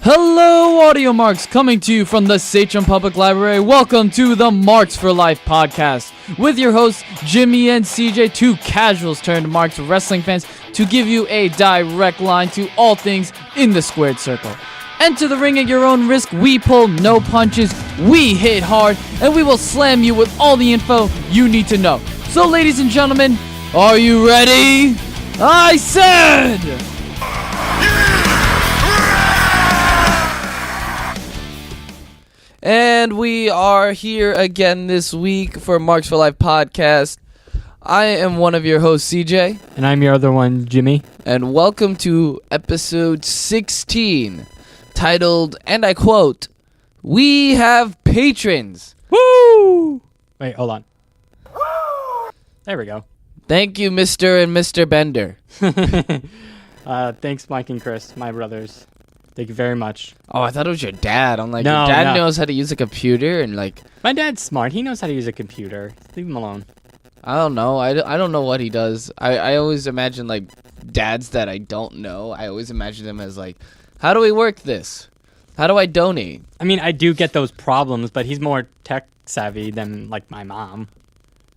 Hello, audio marks, coming to you from the Sachem Public Library. Welcome to the Marks for Life podcast with your hosts Jimmy and CJ, two casuals turned Marks wrestling fans, to give you a direct line to all things in the squared circle. Enter the ring at your own risk. We pull no punches, we hit hard, and we will slam you with all the info you need to know. So, ladies and gentlemen, are you ready? I said! And we are here again this week for Marks for Life podcast. I am one of your hosts, CJ. And I'm your other one, Jimmy. And welcome to episode 16, titled, and I quote, "We have patrons." Woo! Wait, hold on. There we go. Thank you, Mr. and Mr. Bender. Thanks, Mike and Chris, my brothers. Thank you very much. Oh, I thought it was your dad. I'm like, No, your dad no. knows how to use a computer and like, My dad's smart. He knows how to use a computer. Leave him alone. I don't know. I don't know what he does. I always imagine like dads that I don't know. I always imagine them as like, how do we work this? How do I donate? I mean, I do get those problems, but he's more tech savvy than like my mom.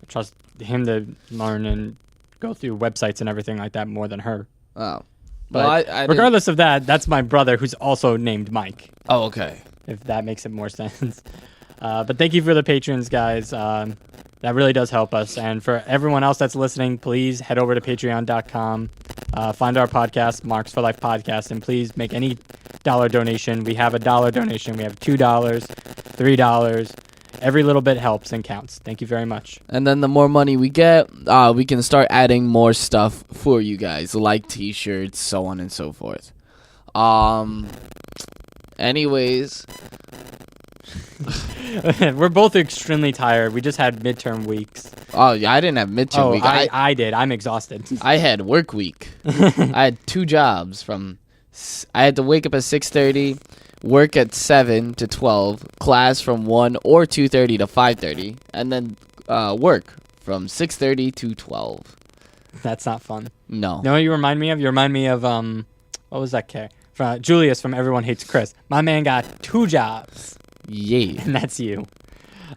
I trust him to learn and go through websites and everything like that more than her. Oh. But Well, I didn't- regardless of that, that's my brother who's also named Mike, Oh, okay. if that makes it more sense. But thank you for the patrons, guys. That really does help us. And for everyone else that's listening, please head over to patreon.com. Find our podcast, Marks for Life Podcast, and please make any dollar donation. We have a $1 donation. We have $2, $3. Every little bit helps and counts. Thank you very much. And then the more money we get, we can start adding more stuff for you guys, like t-shirts, so on and so forth. Anyways, We're both extremely tired. We just had midterm weeks. oh yeah, I didn't have midterm week. I did. I'm exhausted. I had work week. I had two jobs. I had to wake up at 6:30, work at 7 to 12, class from 1 or 2:30 to 5:30, and then work from 6:30 to 12. That's not fun. No. You know what you remind me of? You remind me of, what was that kid? Julius from Everyone Hates Chris. My man got 2 jobs, Yay. and that's you.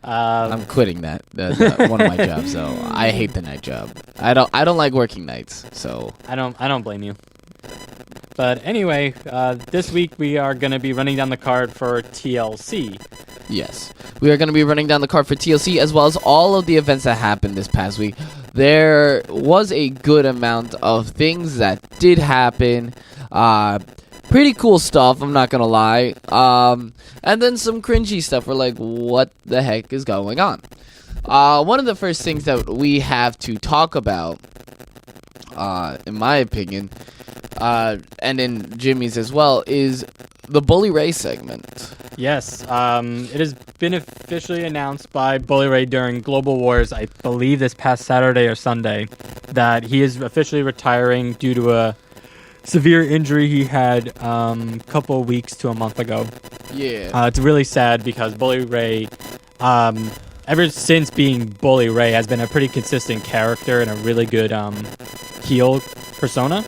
I'm quitting that. One of my jobs, so I hate the night job. I don't like working nights, so I don't blame you. But anyway, this week we are going to be running down the card for TLC. yes. We are going to be running down the card for TLC as well as all of the events that happened this past week. There was a good amount of things that did happen. Pretty cool stuff, I'm not going to lie. And then some cringy stuff. We're like, what the heck is going on? One of the first things that we have to talk about, in my opinion, and in Jimmy's as well, is the Bully Ray segment. Yes, it has been officially announced by Bully Ray during Global Wars, I believe this past Saturday or Sunday, that he is officially retiring due to a severe injury he had a couple weeks to a month ago. Yeah. It's really sad because Bully Ray, ever since being Bully Ray, has been a pretty consistent character and a really good heel persona.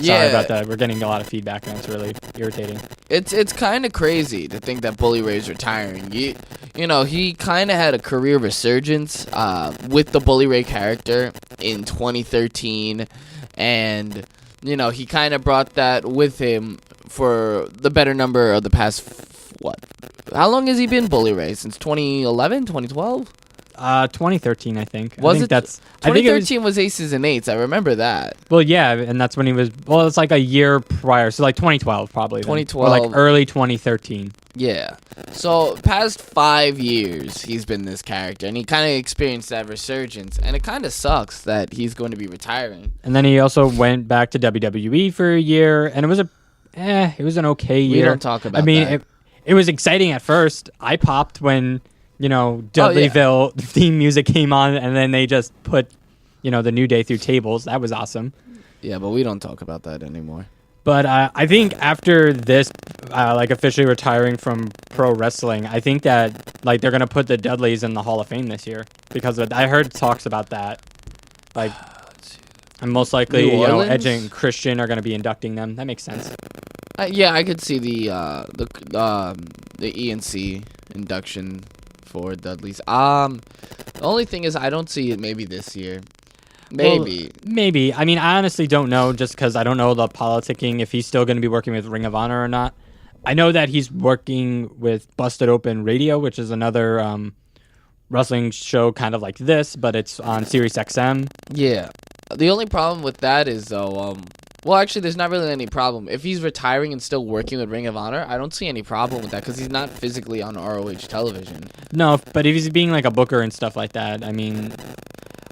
Sorry about that. We're getting a lot of feedback and it's really irritating. It's kind of crazy to think that Bully Ray's retiring. You know, he kind of had a career resurgence with the Bully Ray character in 2013, and you know, he kind of brought that with him for the better number of the past, how long has he been Bully Ray? Since 2011, 2012? 2013, I think. Was I think it? that's 2013 was Aces and Eights. I remember that. Well, yeah, and that's when he was. Well, it's like a year prior, so like 2012 probably. then. 2012. Or like early 2013. Yeah. So, past 5 years, he's been this character, and he kind of experienced that resurgence, and it kind of sucks that he's going to be retiring. And then he also went back to WWE for a year, and it was an okay year. We don't talk about I mean, that. it was exciting at first. I popped when, Dudleyville theme music came on, and then they just put, the New Day through tables. That was awesome. Yeah, but we don't talk about that anymore. But I think after this, officially retiring from pro wrestling, I think that they're gonna put the Dudleys in the Hall of Fame this year because I heard talks about that. And most likely, Edge and Christian are gonna be inducting them. That makes sense. Yeah, I could see the ENC induction for Dudley's. The only thing is I don't see it maybe this year. Maybe. Well, maybe. I mean, I honestly don't know just because I don't know the politicking, if he's still going to be working with Ring of Honor or not. I know that he's working with Busted Open Radio, which is another wrestling show kind of like this, but it's on Sirius XM. Yeah. The only problem with that is, though, well, actually, there's not really any problem. If he's retiring and still working with Ring of Honor, I don't see any problem with that because he's not physically on ROH television. No, but if he's being like a booker and stuff like that, I mean,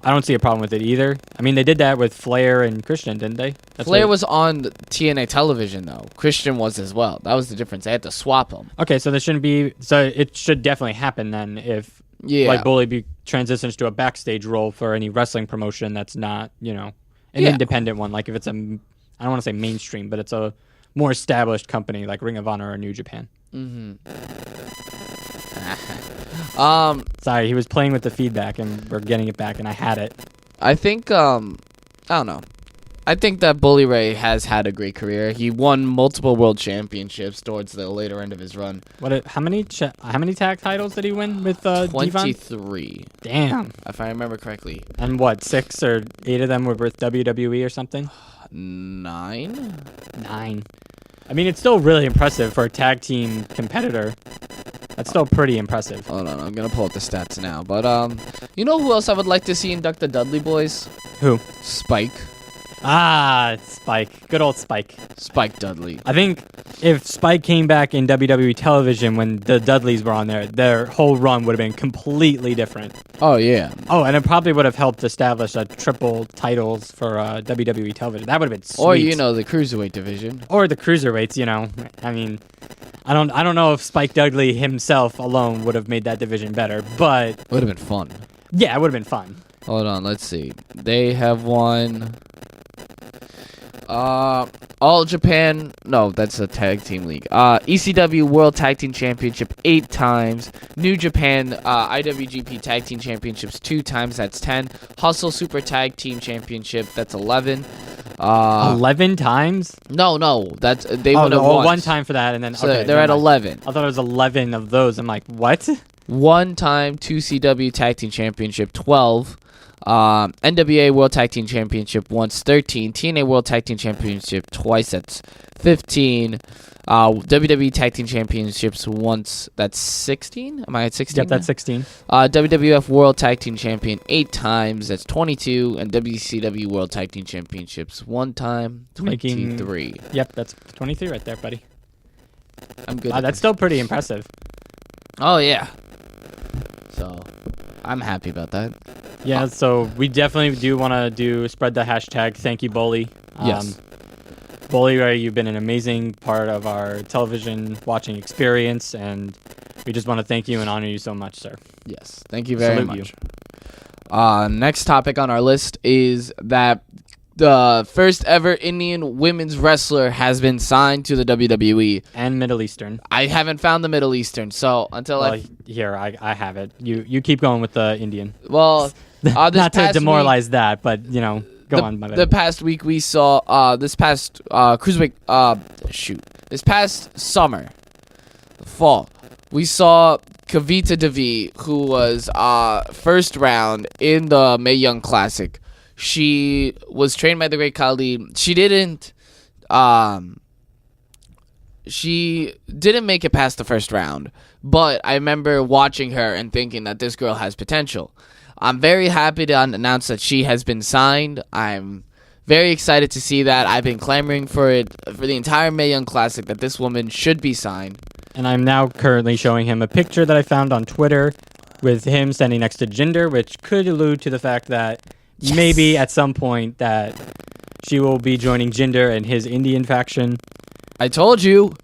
I don't see a problem with it either. I mean, they did that with Flair and Christian, didn't they? Flair was on TNA television, though. Christian was as well. That was the difference. They had to swap them. Okay, so there shouldn't be... So it should definitely happen then if like Bully transitions to a backstage role for any wrestling promotion that's not, an independent one. Like if it's I don't want to say mainstream, but it's a more established company like Ring of Honor or New Japan. Sorry, he was playing with the feedback and we're getting it back and I had it. I think, I don't know. I think that Bully Ray has had a great career. He won multiple world championships towards the later end of his run. How many tag titles did he win with Devon? 23. Damn. If I remember correctly. And 6 or 8 of them were with WWE or something? 9? 9. I mean, it's still really impressive for a tag team competitor. That's still pretty impressive. Hold on, I'm going to pull up the stats now. But, you know who else I would like to see induct the Dudley Boys? Who? Spike. Ah, Spike. Good old Spike. Spike Dudley. I think if Spike came back in WWE television when the Dudleys were on there, their whole run would have been completely different. Oh, yeah. Oh, and it probably would have helped establish a triple titles for WWE television. That would have been sweet. Or, the Cruiserweight division. Or the Cruiserweights, I mean, I don't know if Spike Dudley himself alone would have made that division better, but... It would have been fun. Yeah, it would have been fun. Hold on, let's see. They have won... All Japan, no, that's a tag team league. ECW World Tag Team Championship 8 times. New Japan IWGP Tag Team Championships 2 times, that's 10. Hustle Super Tag Team Championship, that's 11. 11 times? No, that's they won it once. One time for that, and then so okay, they're at 11. I thought it was 11 of those. I'm like, what? 1 time 2CW Tag Team Championship 12. NWA World Tag Team Championship once, 13. TNA World Tag Team Championship twice, that's 15. WWE Tag Team Championships once, that's 16? Am I at 16? Yep, that's 16. WWF World Tag Team Champion 8 times, that's 22. And WCW World Tag Team Championships 1 time, 23. Yep, that's 23 right there, buddy. I'm good. That's still pretty impressive. Oh, yeah. So, I'm happy about that. Yeah, so we definitely do want to spread the hashtag Thank You Bully. Yes. Bully Ray, you've been an amazing part of our television watching experience, and we just want to thank you and honor you so much, sir. Yes, thank you very Salute much. Next topic on our list is that the first ever Indian women's wrestler has been signed to the WWE. And Middle Eastern. I haven't found the Middle Eastern, so until Here, I have it. You keep going with the Indian. Well... Not to demoralize that, but, go on, my bad. The past week we saw, this past this past summer, fall, we saw Kavita Devi, who was first round in the Mae Young Classic. She was trained by the Great Khali. She didn't make it past the first round, but I remember watching her and thinking that this girl has potential. I'm very happy to announce that she has been signed. I'm very excited to see that. I've been clamoring for it for the entire Mae Young Classic that this woman should be signed. And I'm now currently showing him a picture that I found on Twitter with him standing next to Jinder, which could allude to the fact that maybe at some point that she will be joining Jinder and his Indian faction. I told you.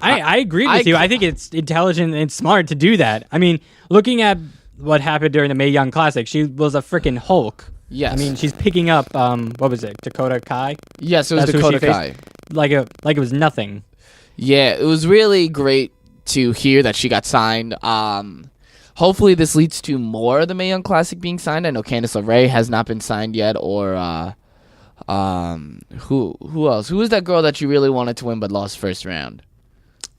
I agree with you. I think it's intelligent and smart to do that. I mean, looking at what happened during the Mae Young Classic, she was a freaking Hulk. Yes. I mean, she's picking up, what was it, Dakota Kai? Yes, it was Dakota Kai. Like it was nothing. Yeah, it was really great to hear that she got signed. Hopefully this leads to more of the Mae Young Classic being signed. I know Candice LeRae has not been signed yet, or Who else? Who was that girl that you really wanted to win but lost first round?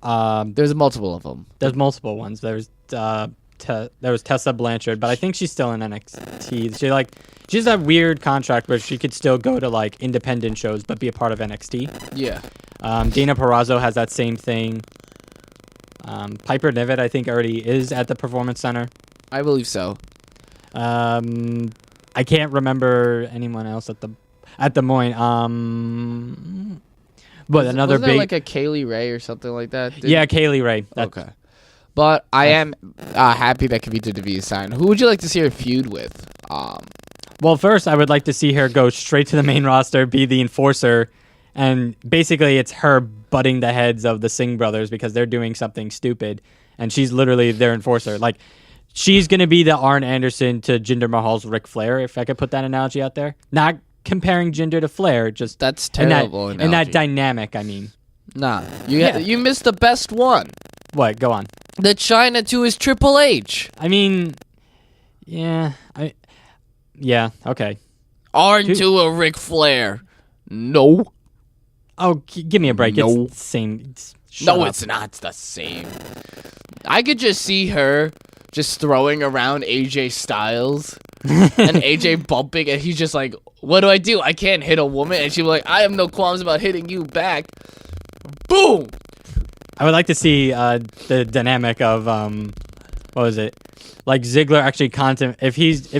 There's multiple of them. There's multiple ones. There was Tessa Blanchard, but I think she's still in NXT. She has that weird contract where she could still go to like independent shows but be a part of NXT. Yeah. Dana Perrazzo has that same thing. Piper Niven, I think, already is at the Performance Center. I believe so. I can't remember anyone else at Des Moines. But another wasn't there big, like a Kaylee Ray or something like that? yeah, Kaylee Ray. Okay. But I am happy that Kavita Devi is signed. Who would you like to see her feud with? Well, first, I would like to see her go straight to the main roster, be the enforcer, and basically it's her butting the heads of the Singh brothers because they're doing something stupid, and she's literally their enforcer. Like, she's going to be the Arn Anderson to Jinder Mahal's Ric Flair, if I could put that analogy out there. Not comparing Jinder to Flair, just that's terrible. And that dynamic, I mean. Nah, you missed the best one. What? Go on. The China to his Triple H. I mean, yeah, okay. Arn to a Ric Flair. No. Oh, give me a break. No. It's the same. It's not the same. I could just see her just throwing around AJ Styles and AJ bumping, and he's just like, what do? I can't hit a woman. And she'd be like, I have no qualms about hitting you back. Boom! I would like to see the dynamic of what was it? Like Ziggler actually if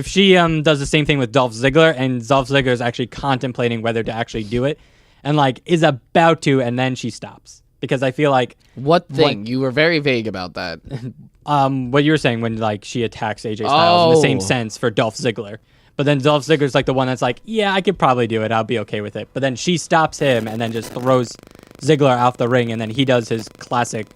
she does the same thing with Dolph Ziggler, and Dolph Ziggler is actually contemplating whether to actually do it, and like is about to, and then she stops, because I feel like what thing? You were very vague about that. What you were saying when like she attacks AJ Styles in the same sense for Dolph Ziggler. But then Dolph Ziggler's like the one that's like, yeah, I could probably do it. I'll be okay with it. But then she stops him and then just throws Ziggler off the ring, and then he does his classic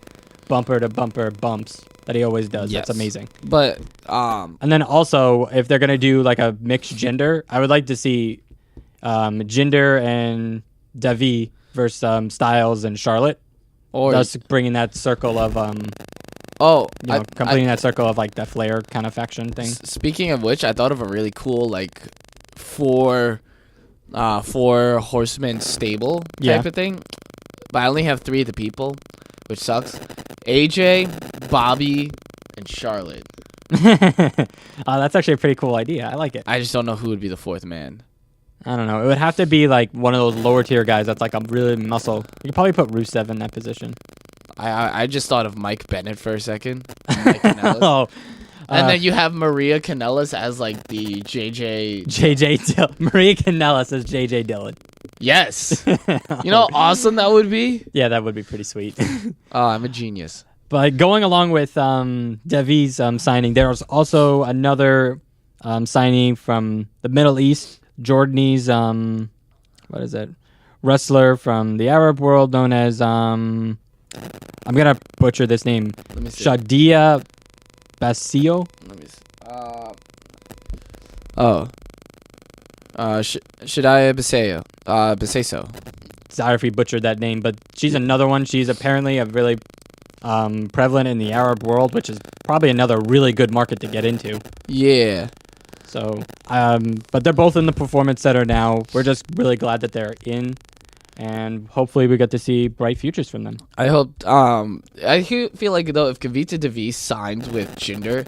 bumper-to-bumper bumps that he always does. Yes. That's amazing. But and then also, if they're going to do like a mixed gender, I would like to see Jinder and Devi versus Styles and Charlotte. Or thus bringing that circle of completing that circle of like the Flair kind of faction thing. Speaking of which, I thought of a really cool like four horsemen stable type of thing. But I only have 3 of the people, which sucks. AJ, Bobby, and Charlotte. That's actually a pretty cool idea. I like it. I just don't know who would be the 4th man. I don't know. It would have to be like one of those lower tier guys that's like a really muscle. You could probably put Rusev in that position. I just thought of Mike Bennett for a second. Mike Kanellis. And then you have Maria Kanellis as like the JJ Dillon. Maria Kanellis as JJ Dillon. Yes. You know how awesome that would be? Yeah, that would be pretty sweet. Oh, I'm a genius. But going along with Devi's signing, there was also another signing from the Middle East. Jordanese, wrestler from the Arab world known as, I'm going to butcher this name. Let me see. Shadia Basio? Let me see. Shadia Baseso. Sorry if we butchered that name, but she's another one. She's apparently a really prevalent in the Arab world, which is probably another really good market to get into. Yeah. So, but they're both in the Performance Center now. We're just really glad that they're in, and hopefully we get to see bright futures from them. I hope. I feel like though, if Kavita Devi signs with Jinder,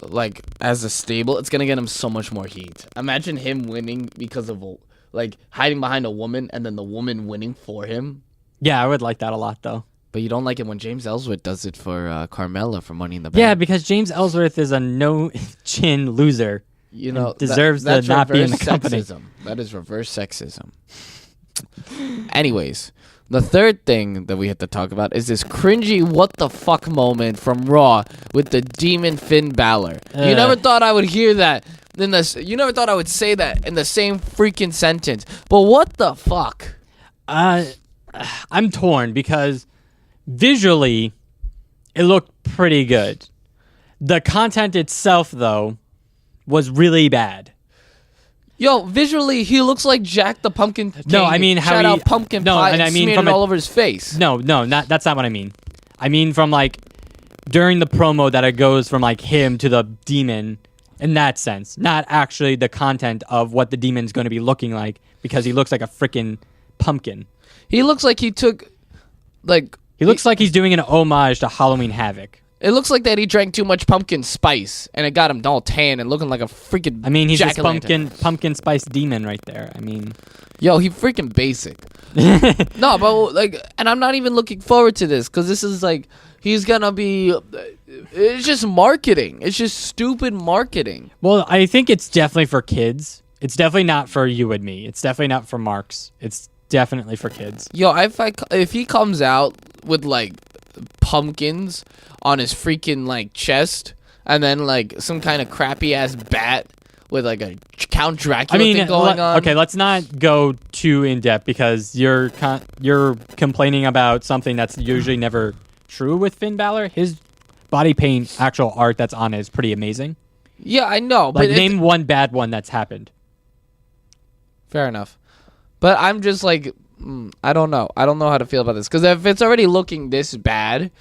like as a stable, it's gonna get him so much more heat. Imagine him winning because of like hiding behind a woman, and then the woman winning for him. Yeah, I would like that a lot, though. But you don't like it when James Ellsworth does it for Carmella for Money in the Bank. Yeah, because James Ellsworth is a no-chin loser. You know, deserves to not be in the company. Sexism. That is reverse sexism. Anyways, the third thing that we have to talk about is this cringy what the fuck moment from Raw with the Demon Finn Balor. You never thought I would hear that in this. You never thought I would say that in the same freaking sentence. But what the fuck? I'm torn because visually it looked pretty good. The content itself, though, was really bad. Yo, visually, he looks like Jack the Pumpkin King. No, I mean how shout out pumpkin pie and I mean smeared it all over his face. No, that's not what I mean. I mean from like during the promo that it goes from like him to the demon, in that sense, not actually the content of what the demon's going to be looking like, because he looks like a freaking pumpkin. He looks like he took, like... He looks like he's doing an homage to Halloween Havoc. It looks like that he drank too much pumpkin spice, and it got him all tan and looking like a freaking I mean, he's this jack-o'-lantern. pumpkin spice demon right there. I mean... Yo, he freaking basic. No, but, like... And I'm not even looking forward to this, because this is, like... He's gonna be... It's just marketing. It's just stupid marketing. Well, I think it's definitely for kids. It's definitely not for you and me. It's definitely not for Marks. It's definitely for kids. Yo, if he comes out with, like, pumpkins on his freaking, like, chest, and then, like, some kind of crappy-ass bat with, like, a Count Dracula thing going on. Okay, let's not go too in-depth, because you're complaining about something that's usually never true with Finn Balor. His body paint actual art that's on it is pretty amazing. Yeah, I know. Like, but name one bad one that's happened. Fair enough. But I'm just like, I don't know. I don't know how to feel about this. Because if it's already looking this bad...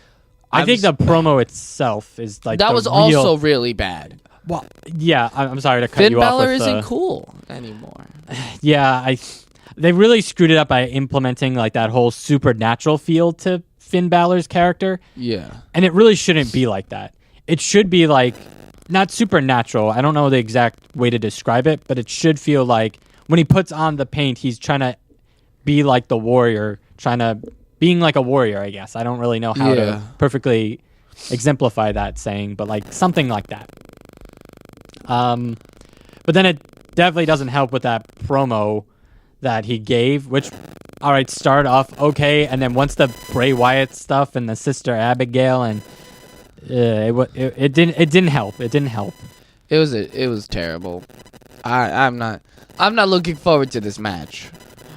I think the promo itself is like... That was also really bad. Well, yeah, I'm sorry to cut Finn you off. Balor With isn't cool anymore. Yeah, they really screwed it up by implementing like that whole supernatural feel to Finn Balor's character. Yeah. And it really shouldn't be like that. It should be like, not supernatural. I don't know the exact way to describe it, but it should feel like when he puts on the paint, he's trying to be like the warrior, being like a warrior, I guess. I don't really know how to perfectly exemplify that saying, but like something like that. But then it definitely doesn't help with that promo that he gave, which, all right, started off okay, and then once the Bray Wyatt stuff and the Sister Abigail, and it didn't help. It didn't help. It was terrible. I'm not looking forward to this match.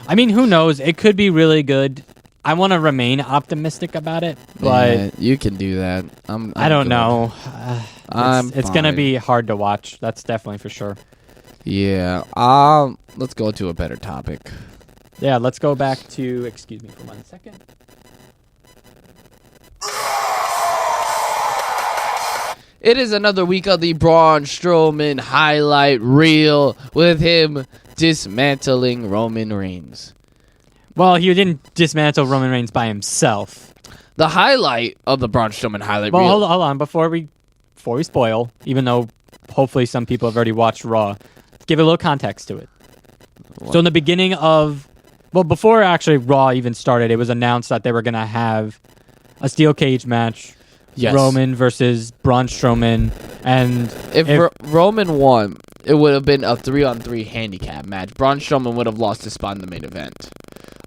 I mean, who knows? It could be really good. I want to remain optimistic about it, but yeah, you can do that. I don't know. It's gonna fine. be hard to watch. That's definitely for sure. Yeah. Let's go to a better topic. Yeah, let's go back to. Excuse me for 1 second. It is another week of the Braun Strowman highlight reel with him dismantling Roman Reigns. Well, he didn't dismantle Roman Reigns by himself. The highlight of the Braun Strowman highlight Well, reel. hold on. Before we spoil, even though hopefully some people have already watched Raw, give a little context to it. What? So in the beginning of, before actually Raw even started, it was announced that they were going to have a steel cage match. Yes. Roman versus Braun Strowman, and If Roman won, it would have been a 3-on-3 handicap match. Braun Strowman would have lost his spot in the main event.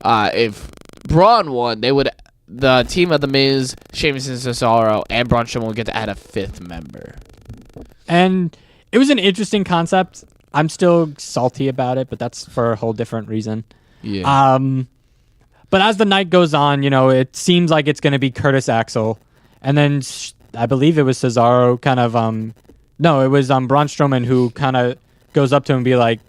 If Braun won, the team of The Miz, Sheamus and Cesaro, and Braun Strowman would get to add a fifth member. And it was an interesting concept. I'm still salty about it, but that's for a whole different reason. Yeah. But as the night goes on, it seems like it's going to be Curtis Axel. And then I believe it was Cesaro kind of, no, it was Braun Strowman who kind of goes up to him and be like,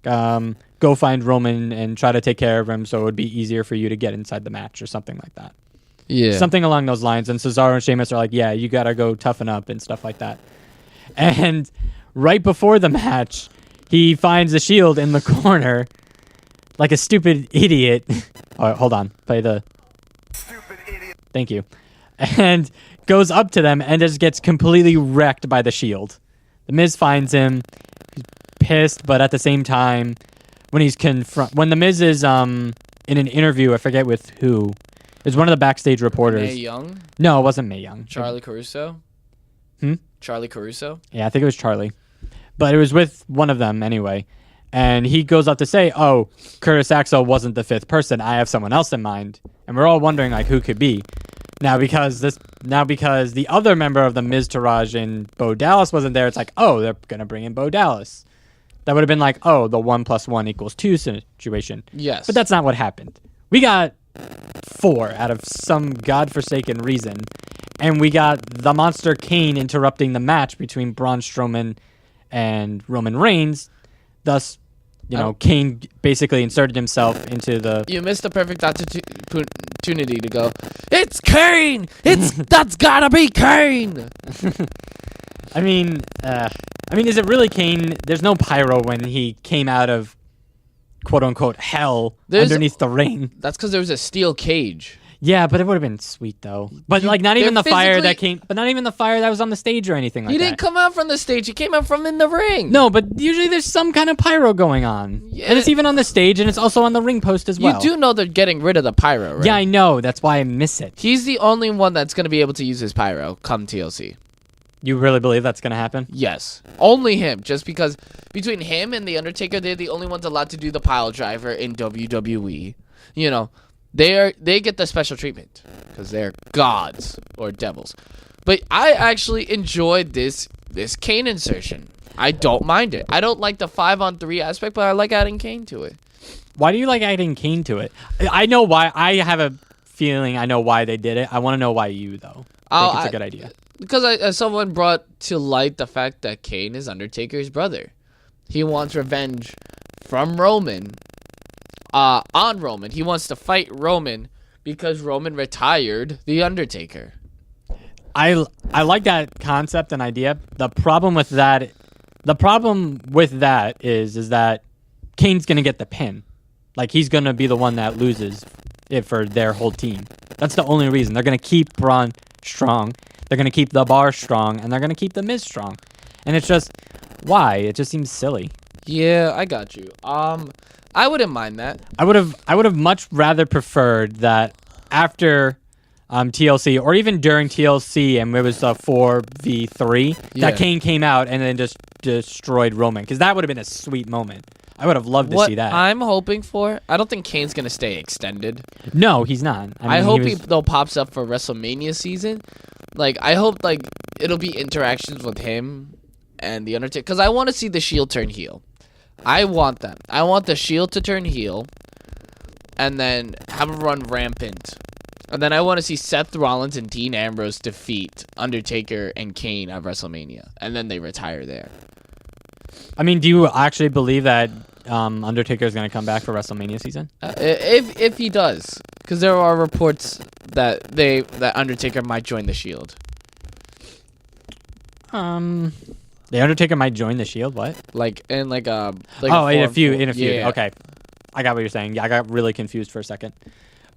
go find Roman and try to take care of him so it would be easier for you to get inside the match or something like that. Yeah. Something along those lines. And Cesaro and Sheamus are like, yeah, you got to go toughen up and stuff like that. And right before the match, he finds the Shield in the corner like a stupid idiot. All right, hold on. Play the... Stupid idiot. Thank you. And goes up to them and just gets completely wrecked by the Shield. The Miz finds him. He's pissed, but at the same time, when the Miz is in an interview, I forget with who. It was one of the backstage reporters. Mae Young? No, it wasn't Mae Young. Charlie Caruso? Charlie Caruso? Yeah, I think it was Charlie. But it was with one of them anyway. And he goes up to say, oh, Curtis Axel wasn't the fifth person. I have someone else in mind. And we're all wondering, like, who could be. Now, because the other member of the Miz Taraj and Bo Dallas wasn't there, it's like, oh, they're going to bring in Bo Dallas. That would have been like, oh, the 1 + 1 = 2 situation. Yes. But that's not what happened. We got 4 out of some godforsaken reason. And we got the Monster Kane interrupting the match between Braun Strowman and Roman Reigns. Thus, Kane basically inserted himself into the... You missed the perfect opportunity to go, it's Kane! That's gotta be Kane! I mean, I mean, is it really Kane? There's no pyro when he came out of quote-unquote hell underneath the ring. That's because there was a steel cage. Yeah, but it would have been sweet though. But like, not even the fire that came. But not even the fire that was on the stage or anything like that. He didn't come out from the stage. He came out from in the ring. No, but usually there's some kind of pyro going on, and it's even on the stage, and it's also on the ring post as well. You do know they're getting rid of the pyro, right? Yeah, I know. That's why I miss it. He's the only one that's going to be able to use his pyro come TLC. You really believe that's gonna happen? Yes, only him. Just because between him and the Undertaker, they're the only ones allowed to do the pile driver in WWE. You know. They get the special treatment because they're gods or devils. But I actually enjoyed this Kane insertion. I don't mind it. I don't like the 5-on-3 aspect, but I like adding Kane to it. Why do you like adding Kane to it? I know why. I have a feeling I know why they did it. I want to know why you, though. I think it's a good idea. Because someone brought to light the fact that Kane is Undertaker's brother. He wants revenge from Roman. On Roman. He wants to fight Roman because Roman retired The Undertaker. I like that concept and idea. The problem with that is that Kane's going to get the pin. Like, he's going to be the one that loses it for their whole team. That's the only reason. They're going to keep Braun strong. They're going to keep the Bar strong. And they're going to keep the Miz strong. And it's just, why? It just seems silly. Yeah, I got you. I wouldn't mind that. I would have much rather preferred that after TLC or even during TLC and it was a 4v3 that Kane came out and then just destroyed Roman, because that would have been a sweet moment. I would have loved to see that. What I'm hoping for, I don't think Kane's going to stay extended. No, he's not. I hope he pops up for WrestleMania season. Like, I hope like it'll be interactions with him and The Undertaker, because I want to see the Shield turn heel. I want that. I want the Shield to turn heel and then have him run rampant. And then I want to see Seth Rollins and Dean Ambrose defeat Undertaker and Kane at WrestleMania. And then they retire there. I mean, do you actually believe that Undertaker is going to come back for WrestleMania season? If he does. Because there are reports that Undertaker might join the Shield. The Undertaker might join the Shield. What? In a feud. Yeah. Okay, I got what you're saying. Yeah, I got really confused for a second.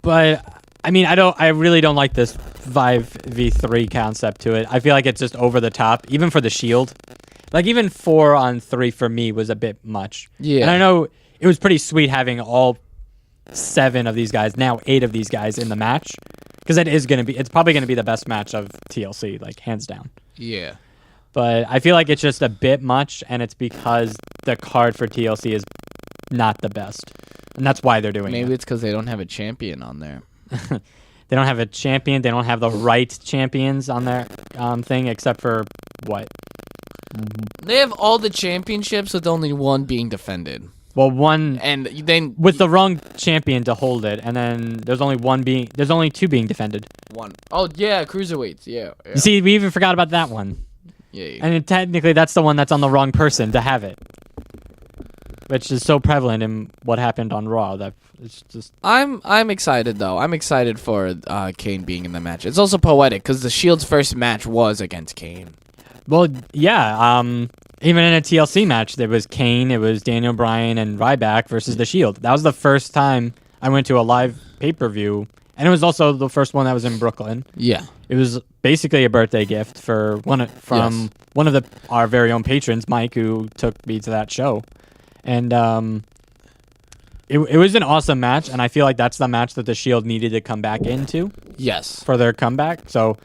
But I mean, I really don't like this 5v3 concept to it. I feel like it's just over the top, even for the Shield. Like, even 4-on-3 for me was a bit much. Yeah. And I know it was pretty sweet having all 7 of these guys, now 8 of these guys in the match, because it's probably gonna be the best match of TLC, like, hands down. Yeah. But I feel like it's just a bit much, and it's because the card for TLC is not the best. And that's why they're doing it. Maybe it's because they don't have a champion on there. They don't have a champion. They don't have the right champions on their thing, except for what? They have all the championships with only one being defended. Well, one... And then... With the wrong champion to hold it, and then there's only 2 being defended. One. Oh, yeah, cruiserweights, yeah. You see, we even forgot about that one. Yeah. And technically, that's the one that's on the wrong person to have it, which is so prevalent in what happened on Raw. That it's just. I'm excited though. I'm excited for Kane being in the match. It's also poetic because the Shield's first match was against Kane. Well, yeah. Even in a TLC match, there was Kane, it was Daniel Bryan and Ryback versus the Shield. That was the first time I went to a live pay-per-view, and it was also the first one that was in Brooklyn. Yeah. It was basically a birthday gift for one of our very own patrons, Mike, who took me to that show. And it was an awesome match, and I feel like that's the match that the Shield needed to come back into. Yes. For their comeback. So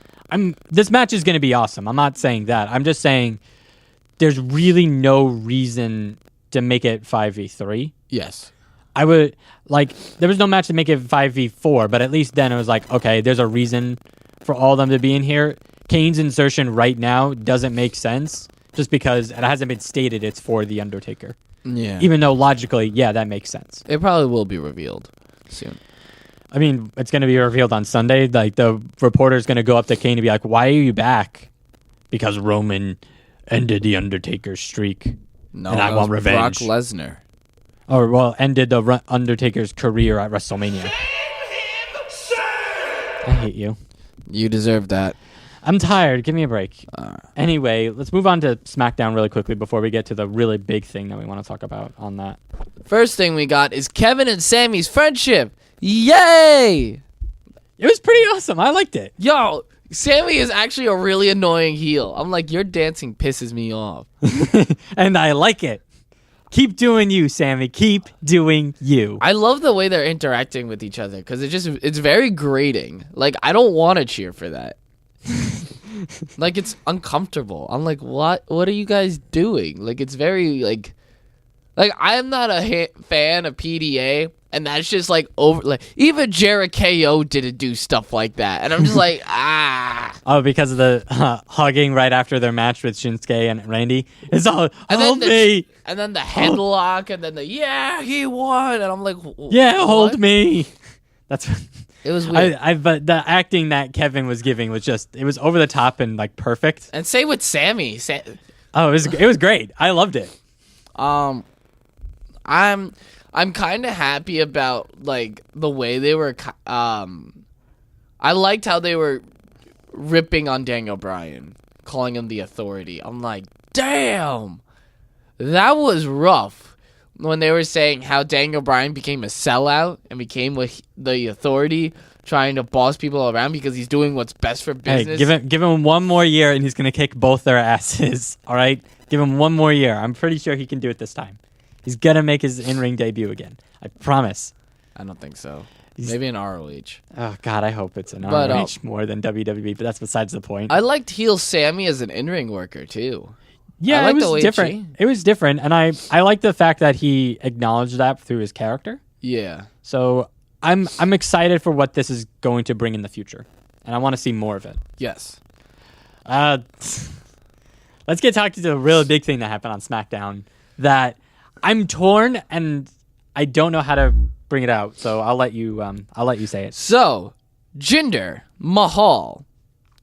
this match is going to be awesome. I'm not saying that. I'm just saying there's really no reason to make it 5v3. Yes. I would, there was no match to make it 5v4, but at least then it was like, okay, there's a reason for all of them to be in here. Kane's insertion right now doesn't make sense just because it hasn't been stated it's for The Undertaker. Yeah. Even though logically, yeah, that makes sense. It probably will be revealed soon. I mean, it's going to be revealed on Sunday. Like, the reporter's going to go up to Kane and be like, why are you back? Because Roman ended The Undertaker's streak. No, and I want revenge. Brock Lesnar. Oh, well, ended the Undertaker's career at WrestleMania. I hate you. You deserve that. I'm tired. Give me a break. Anyway, let's move on to SmackDown really quickly before we get to the really big thing that we want to talk about on that. First thing we got is Kevin and Sammy's friendship. Yay! It was pretty awesome. I liked it. Yo, Sammy is actually a really annoying heel. I'm like, your dancing pisses me off. And I like it. Keep doing you, Sammy. Keep doing you. I love the way they're interacting with each other because it's very grating. Like, I don't want to cheer for that. Like, it's uncomfortable. I'm like, what are you guys doing? Like, it's very like I'm not a fan of PDA, and that's just like over. Like, even Jericho didn't do stuff like that, and I'm just like, ah. Oh, because of the hugging right after their match with Shinsuke and Randy. It's all hold me. And then the headlock, and then he won, and I'm like, yeah, hold me. That's. It was weird. But the acting that Kevin was giving was it was over the top and like perfect. And same with Sammy. Oh, it was great. I loved it. I'm kind of happy about like the way they were. I liked how they were ripping on Daniel Bryan, calling him the Authority. I'm like, damn, that was rough. When they were saying how Daniel Bryan became a sellout and became with the Authority, trying to boss people around because he's doing what's best for business. Hey, give him one more year and he's gonna kick both their asses. All right, give him one more year. I'm pretty sure he can do it this time. He's gonna make his in-ring debut again. I promise. I don't think so. Maybe in ROH. Oh God, I hope it's an ROH more than WWE. But that's besides the point. I liked heel Sammy as an in-ring worker too. Yeah, it was different. It was different, and I like the fact that he acknowledged that through his character. Yeah. So I'm excited for what this is going to bring in the future, and I want to see more of it. Yes. Let's get talking to the really big thing that happened on SmackDown. That I'm torn, and I don't know how to bring it out. So I'll let you say it. So, Jinder Mahal,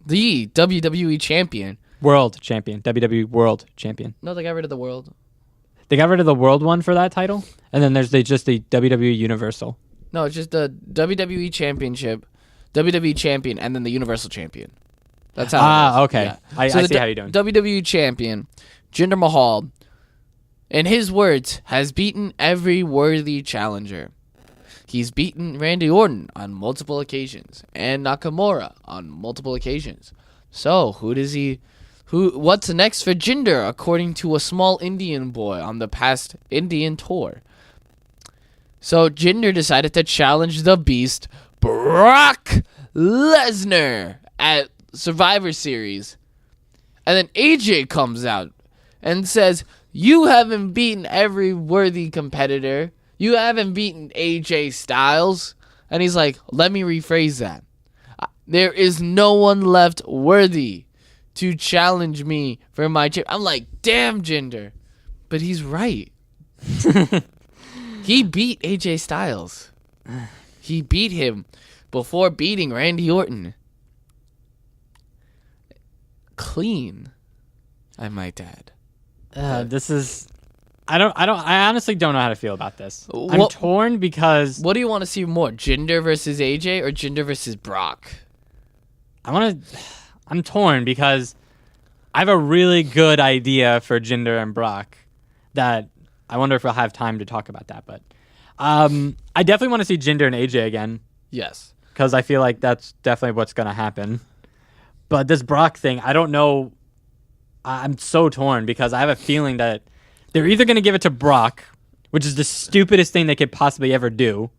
the WWE champion. World champion. WWE World champion. No, they got rid of the world. They got rid of the world one for that title? And then there's just the WWE Universal. No, it's just the WWE Championship, WWE Champion, and then the Universal Champion. That's how it is. Okay. Yeah. I see how you're doing. WWE Champion, Jinder Mahal, in his words, has beaten every worthy challenger. He's beaten Randy Orton on multiple occasions, and Nakamura on multiple occasions. So, what's next for Jinder, according to a small Indian boy on the past Indian tour? So Jinder decided to challenge the Beast, Brock Lesnar, at Survivor Series. And then AJ comes out and says, you haven't beaten every worthy competitor. You haven't beaten AJ Styles. And he's like, let me rephrase that. There is no one left worthy to challenge me for my chip. I'm like, damn, Jinder. But he's right. He beat AJ Styles. He beat him before beating Randy Orton. Clean, I might add. This is... I honestly don't know how to feel about this. I'm torn because... What do you want to see more? Jinder versus AJ or Jinder versus Brock? I'm torn because I have a really good idea for Jinder and Brock that I wonder if we'll have time to talk about that. But I definitely want to see Jinder and AJ again. Yes. Because I feel like that's definitely what's going to happen. But this Brock thing, I don't know. I'm so torn because I have a feeling that they're either going to give it to Brock, which is the stupidest thing they could possibly ever do,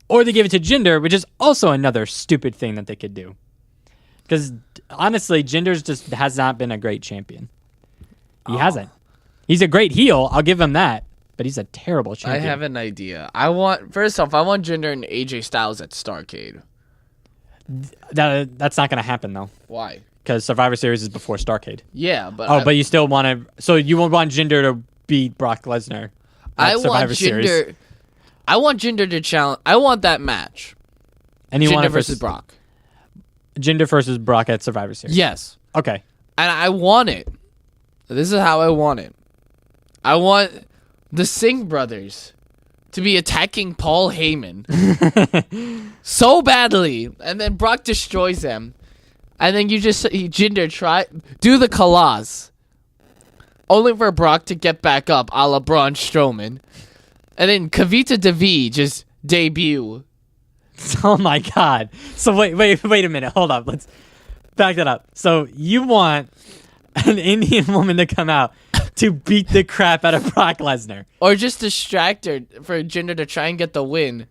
or they give it to Jinder, which is also another stupid thing that they could do. Because, honestly, Jinder's just has not been a great champion. He hasn't. He's a great heel, I'll give him that, but he's a terrible champion. I have an idea. First off, I want Jinder and AJ Styles at Starrcade. That's not going to happen, though. Why? Because Survivor Series is before Starrcade. Yeah, but... but you still want to... So you would want Jinder to beat Brock Lesnar at Survivor Series. I want Jinder to challenge... I want that match. And you want Jinder versus Brock. Jinder versus Brock at Survivor Series. Yes. Okay. And I want it. This is how I want it. I want the Singh brothers to be attacking Paul Heyman so badly, and then Brock destroys them. and then Jinder do the Kalas, only for Brock to get back up, a la Braun Strowman, and then Kavita Devi just debut. Oh my God! So wait a minute. Hold up. Let's back that up. So you want an Indian woman to come out to beat the crap out of Brock Lesnar, or just distract her for Jinder to try and get the win?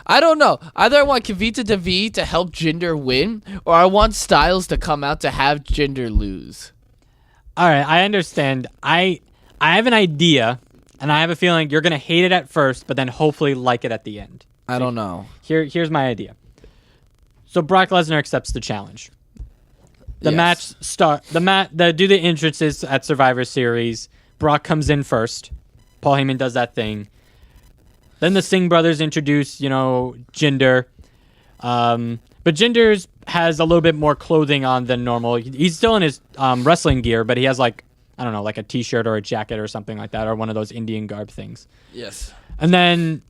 I don't know. Either I want Kavita Devi to help Jinder win, or I want Styles to come out to have Jinder lose. All right, I understand. I have an idea, and I have a feeling you're gonna hate it at first, but then hopefully like it at the end. I don't know. Here's my idea. So Brock Lesnar accepts the challenge. The match do the entrances at Survivor Series. Brock comes in first. Paul Heyman does that thing. Then the Singh brothers introduce, Jinder. But Jinder has a little bit more clothing on than normal. He's still in his wrestling gear, but he has like a t-shirt or a jacket or something like that, or one of those Indian garb things. Yes. And then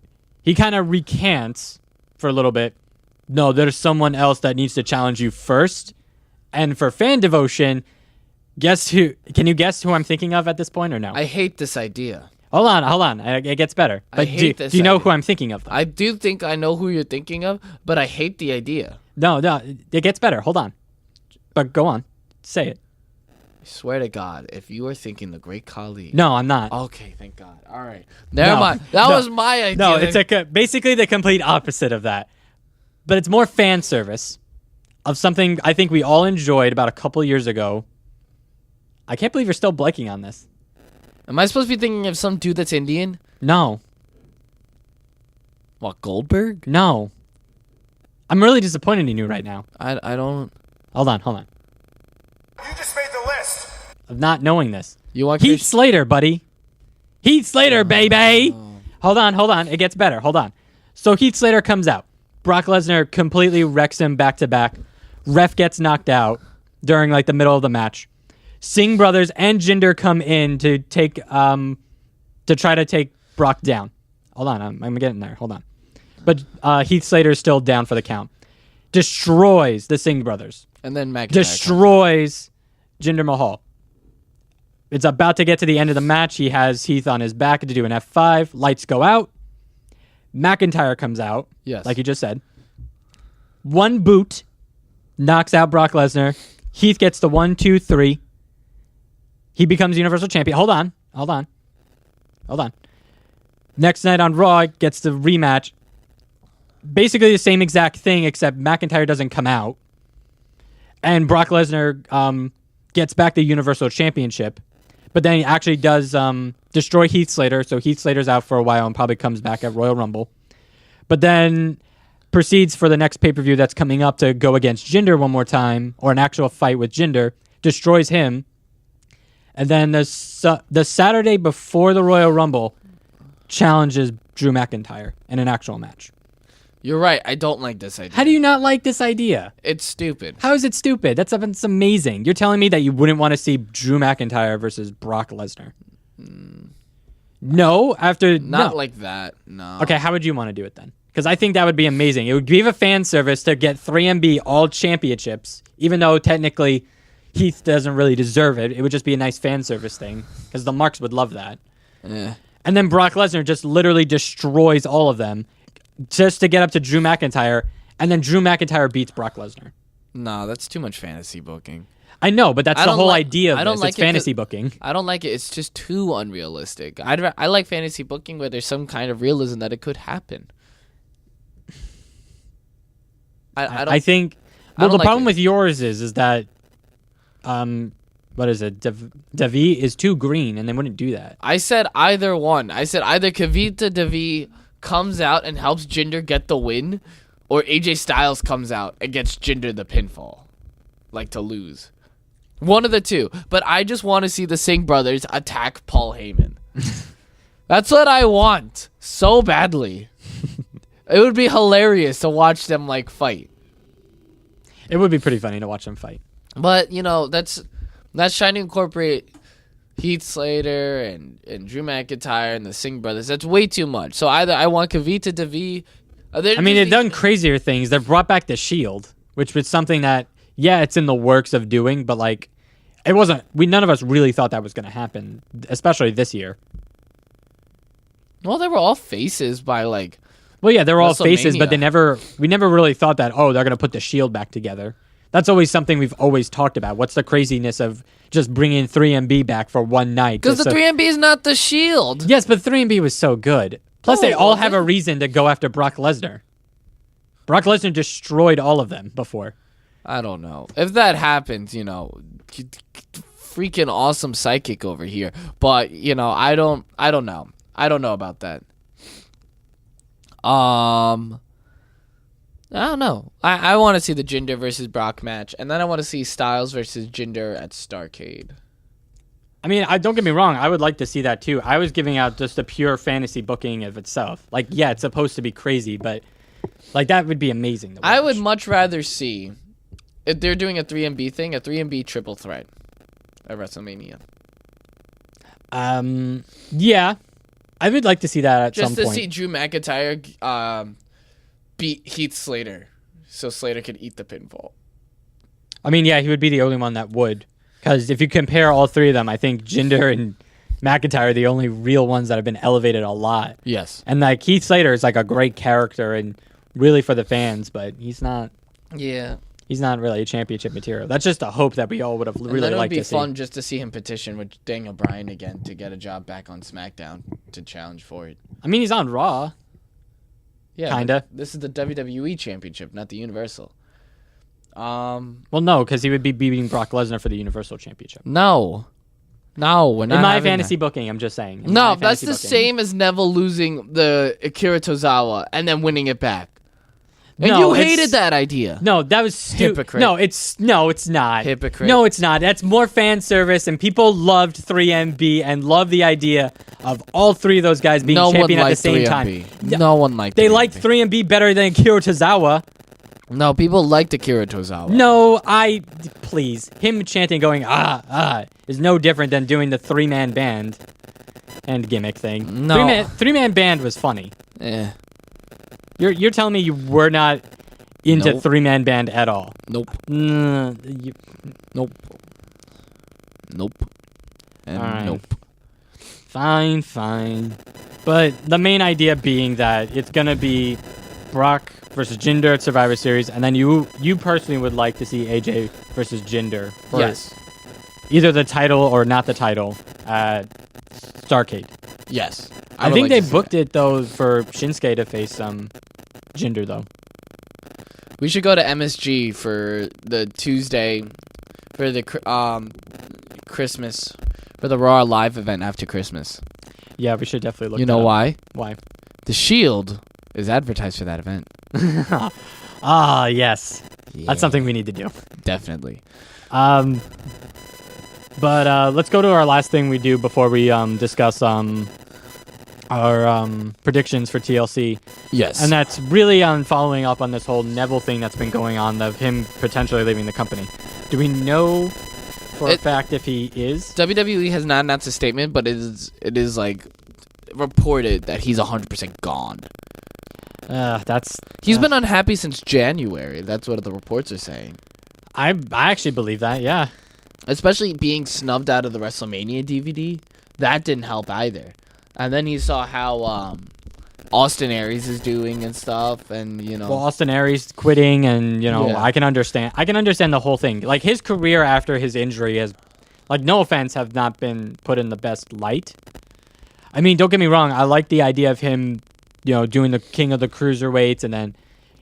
he kind of recants for a little bit. No, there's someone else that needs to challenge you first. And for fan devotion, guess who? Can you guess who I'm thinking of at this point or no? I hate this idea. Hold on. It gets better. But I hate do you know who I'm thinking of? I do think I know who you're thinking of, but I hate the idea. No, it gets better. Hold on. But go on. Say it. I swear to God, if you are thinking the Great Khali. No, I'm not. Okay, thank God. All right. Never mind. That was my idea. No, it's basically the complete opposite of that. But it's more fan service of something I think we all enjoyed about a couple years ago. I can't believe you're still blanking on this. Am I supposed to be thinking of some dude that's Indian? No. What, Goldberg? No. I'm really disappointed in you right now. I don't... Hold on. You just made the list. Of not knowing this. You want Heath Slater, buddy. Heath Slater, baby. Hold on. It gets better. Hold on. So Heath Slater comes out. Brock Lesnar completely wrecks him back to back. Ref gets knocked out during the middle of the match. Singh brothers and Jinder come in to try to take Brock down. Hold on, I'm getting there. Hold on. But Heath Slater is still down for the count. Destroys the Singh brothers. And then McIntyre destroys Jinder Mahal. It's about to get to the end of the match. He has Heath on his back to do an F5. Lights go out. McIntyre comes out. Yes. Like you just said. One boot knocks out Brock Lesnar. Heath gets the 1, 2, 3. He becomes Universal Champion. Hold on. Next night on Raw, gets the rematch. Basically the same exact thing, except McIntyre doesn't come out. And Brock Lesnar gets back the Universal Championship. But then he actually does destroy Heath Slater. So Heath Slater's out for a while and probably comes back at Royal Rumble. But then proceeds for the next pay-per-view that's coming up to go against Jinder one more time, or an actual fight with Jinder. Destroys him. And then the Saturday before the Royal Rumble, challenges Drew McIntyre in an actual match. You're right. I don't like this idea. How do you not like this idea? It's stupid. How is it stupid? That's amazing. You're telling me that you wouldn't want to see Drew McIntyre versus Brock Lesnar? No, Not like that. No. Okay, how would you want to do it then? Because I think that would be amazing. It would give a fan service to get 3MB all championships, even though technically Heath doesn't really deserve it. It would just be a nice fan service thing, because the marks would love that. Yeah. And then Brock Lesnar just literally destroys all of them just to get up to Drew McIntyre, and then Drew McIntyre beats Brock Lesnar. No, that's too much fantasy booking. I know, but that's the whole idea of I don't this. like It's fantasy booking. I don't like it. It's just too unrealistic. I like fantasy booking where there's some kind of realism that it could happen. I think. Well, the problem with yours is that, what is it? Devi is too green, and they wouldn't do that. I said either one. I said either Kavita Devi comes out and helps Jinder get the win, or AJ Styles comes out and gets Jinder the pinfall, to lose. One of the two. But I just want to see the Singh brothers attack Paul Heyman. That's what I want so badly. It would be hilarious to watch them fight. It would be pretty funny to watch them fight. But that's trying to incorporate Heath Slater and Drew McIntyre and the Singh brothers. That's way too much. So either I want Kavita Devi. They've done crazier things. They've brought back the Shield, which was something that yeah, it's in the works of doing, but like, it wasn't. None of us really thought that was going to happen, especially this year. Well, they were all faces by like. Well, yeah, they're all faces, but WrestleMania. we never really thought that, they're going to put the Shield back together. That's always something we've always talked about. What's the craziness of just bringing 3MB back for one night? Because the 3MB is not the Shield. Yes, but 3MB was so good. Plus, No, they it all have a wasn't. reason to go after Brock Lesnar. Brock Lesnar destroyed all of them before. I don't know. If that happens, freaking awesome psychic over here. But, I don't know. I don't know about that. I don't know. I want to see the Jinder versus Brock match, and then I want to see Styles versus Jinder at Starrcade. I mean, don't get me wrong. I would like to see that too. I was giving out just a pure fantasy booking of itself. Like, yeah, it's supposed to be crazy, but like that would be amazing. To watch. I would much rather see, if they're doing a 3MB thing, a 3MB triple threat at WrestleMania. Yeah, I would like to see that at some Just to point. see Drew McIntyre beat Heath Slater, so Slater could eat the pinfall. I mean, yeah, he would be the only one that would. Because if you compare all three of them, I think Jinder and McIntyre are the only real ones that have been elevated a lot. Yes. And like Heath Slater is like a great character and really for the fans, but he's not. Yeah. He's not really a championship material. That's just a hope that we all would have And really then it would liked be to see. fun just to see him petition with Daniel Bryan again to get a job back on SmackDown to challenge for it. I mean, he's on Raw. Yeah, Kinda. but this is the WWE Championship, not the Universal. Well, no, because he would be beating Brock Lesnar for the Universal Championship. No, we're not. In my having fantasy that. booking, I'm just saying. In No, my that's fantasy the booking. same as Neville losing the Akira Tozawa and then winning it back. And No, you it's- hated that idea. No, that was stupid. Hypocrite. No, it's not. Hypocrite. No, it's not. That's more fan service, and people loved 3MB and loved the idea of all three of those guys being No one champion at the liked same 3MB. time. No one liked. They 3MB. liked 3MB better than Akira Tozawa. No, people liked Akira Tozawa. No, please. Him chanting, going is no different than doing the 3-man band and gimmick thing. No. Three-man band was funny. Eh. You're telling me you were not into Nope. 3-man band at all? Nope. Mm, Nope. Nope. And Alright. nope. Fine. But the main idea being that it's going to be Brock versus Jinder at Survivor Series, and then you personally would like to see AJ versus Jinder for Yes. either the title or not the title at Starrcade. Yes. I think they booked it, though, for Shinsuke to face Jinder, though. We should go to MSG for the Tuesday for the Christmas for the Raw Live event after Christmas. Yeah, we should definitely look You know that up. why? Why? The Shield is advertised for that event. Yes. Yeah, That's something we need to do. definitely. But let's go to our last thing we do before we discuss our predictions for TLC. Yes. And that's really following up on this whole Neville thing that's been going on of him potentially leaving the company. Do we know for a fact if he is? WWE has not announced a statement, but it is like reported that he's 100% gone. He's been unhappy since January. That's what the reports are saying. I actually believe that, yeah. Especially being snubbed out of the WrestleMania DVD. That didn't help either. And then he saw how Austin Aries is doing and stuff, and Well, Austin Aries quitting, and Yeah. I can understand the whole thing. Like his career after his injury has, like, no offense, have not been put in the best light. I mean, don't get me wrong. I like the idea of him, doing the King of the Cruiserweights, and then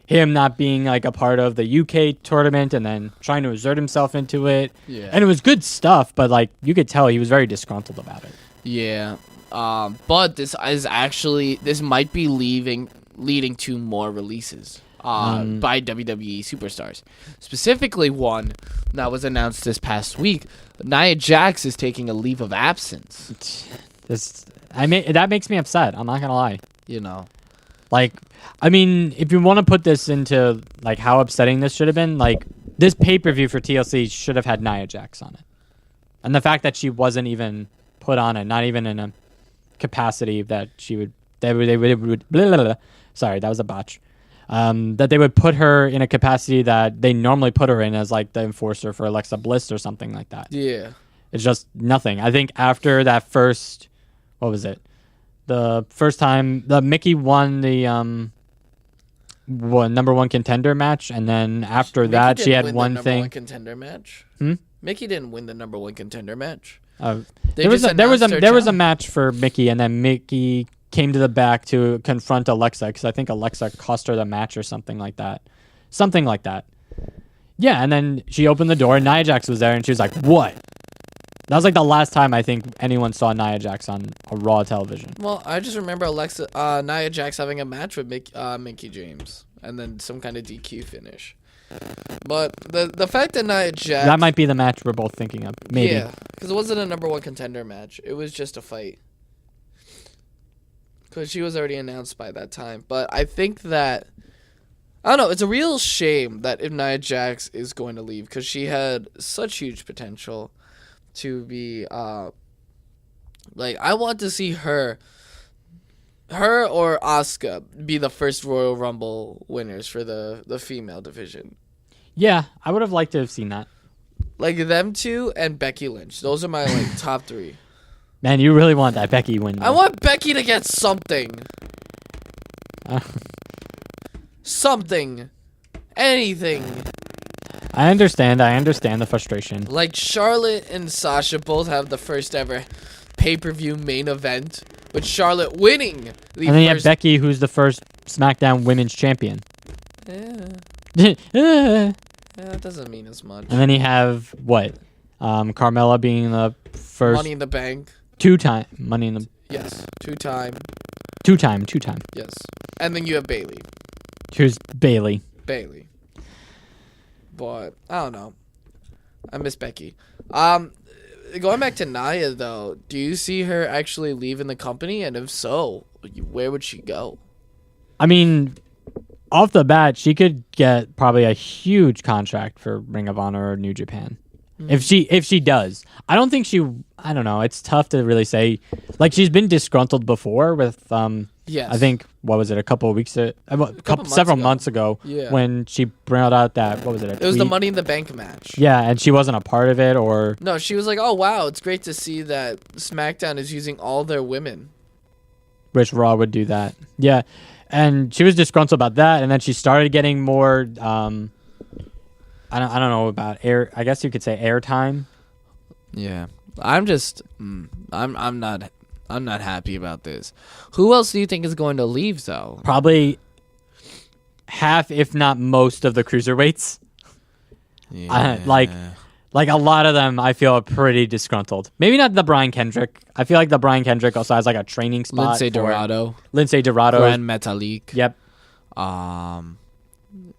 him not being like a part of the UK tournament, and then trying to exert himself into it. Yeah. And it was good stuff, but like you could tell he was very disgruntled about it. Yeah. But this might be leading to more releases by WWE superstars. Specifically, one that was announced this past week. Nia Jax is taking a leave of absence. That makes me upset. I'm not gonna lie. Like, I mean, if you want to put this into like how upsetting this should have been, like this pay-per-view for TLC should have had Nia Jax on it, and the fact that she wasn't even put on it, not even in a capacity that she would, they would blah, blah, blah. Sorry, that was a botch. that they would put her in a capacity that they normally put her in as like the enforcer for Alexa Bliss or something like that. Yeah. It's just nothing. I think after that first, what was it? The first time the Mickey won the number one contender match, and then after that she had one number thing. One contender match. Hmm? Mickey didn't win the number one contender match. There was a match for Mickey, and then Mickey came to the back to confront Alexa because I think Alexa cost her the match or something like that. Something like that. Yeah, and then she opened the door, and Nia Jax was there, and she was like, "What?" That was like the last time I think anyone saw Nia Jax on a Raw television. Well, I just remember Nia Jax having a match with Mickie James, and then some kind of DQ finish. But the fact that Nia Jax... That might be the match we're both thinking of. Maybe. Yeah, because it wasn't a number one contender match. It was just a fight. Because she was already announced by that time. But I think that... I don't know. It's a real shame that if Nia Jax is going to leave, because she had such huge potential to be... like, I want to see her or Asuka be the first Royal Rumble winners for the female division. Yeah, I would have liked to have seen that. Like, them two and Becky Lynch. Those are my, like, top three. Man, you really want that Becky win. I want Becky to get something. Something. Anything. I understand the frustration. Like, Charlotte and Sasha both have the first ever pay-per-view main event, with Charlotte winning the And then you have Becky, who's the first SmackDown Women's Champion. Yeah, And that doesn't mean as much. then you have, what? Carmella being the first... Money in the Bank. Two-time. Money in the... Yes. Two-time. Two-time. Yes. And then you have Bailey. Who's Bailey. But, I don't know. I miss Becky. Going back to Nia, though, do you see her actually leaving the company? And if so, where would she go? I mean, off the bat, she could get probably a huge contract for Ring of Honor or New Japan. Mm-hmm. If she does. I don't think I don't know. It's tough to really say. Like, she's been disgruntled before with, yes. I think, what was it, a couple of weeks, several months ago, yeah. when she brought out that, what was it, It was the Money in the Bank match. Yeah, and she wasn't a part of it, or... No, she was like, oh, wow, it's great to see that SmackDown is using all their women. Which Raw would do that. Yeah, and she was disgruntled about that, and then she started getting more, I don't know about I guess you could say airtime. Yeah. I'm just, I'm not happy about this. Who else do you think is going to leave, though? Probably half, if not most, of the cruiserweights. Yeah. Like a lot of them, I feel are pretty disgruntled. Maybe not the Brian Kendrick. I feel like the Brian Kendrick also has like a training spot. Lindsay Dorado. Grand Metalik. Yep.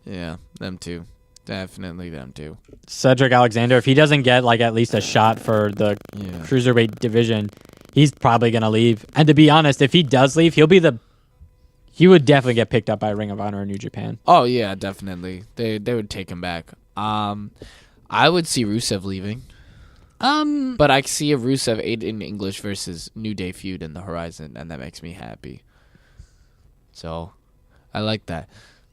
Yeah, them two. Definitely them two. Cedric Alexander, if he doesn't get like at least a shot for the cruiserweight division, he's probably gonna leave. And to be honest, if he does leave, he would definitely get picked up by Ring of Honor or New Japan. Oh yeah, definitely. They would take him back. I would see Rusev leaving. But I see a Rusev Aiden English versus New Day feud in the horizon, and that makes me happy. So, I like that.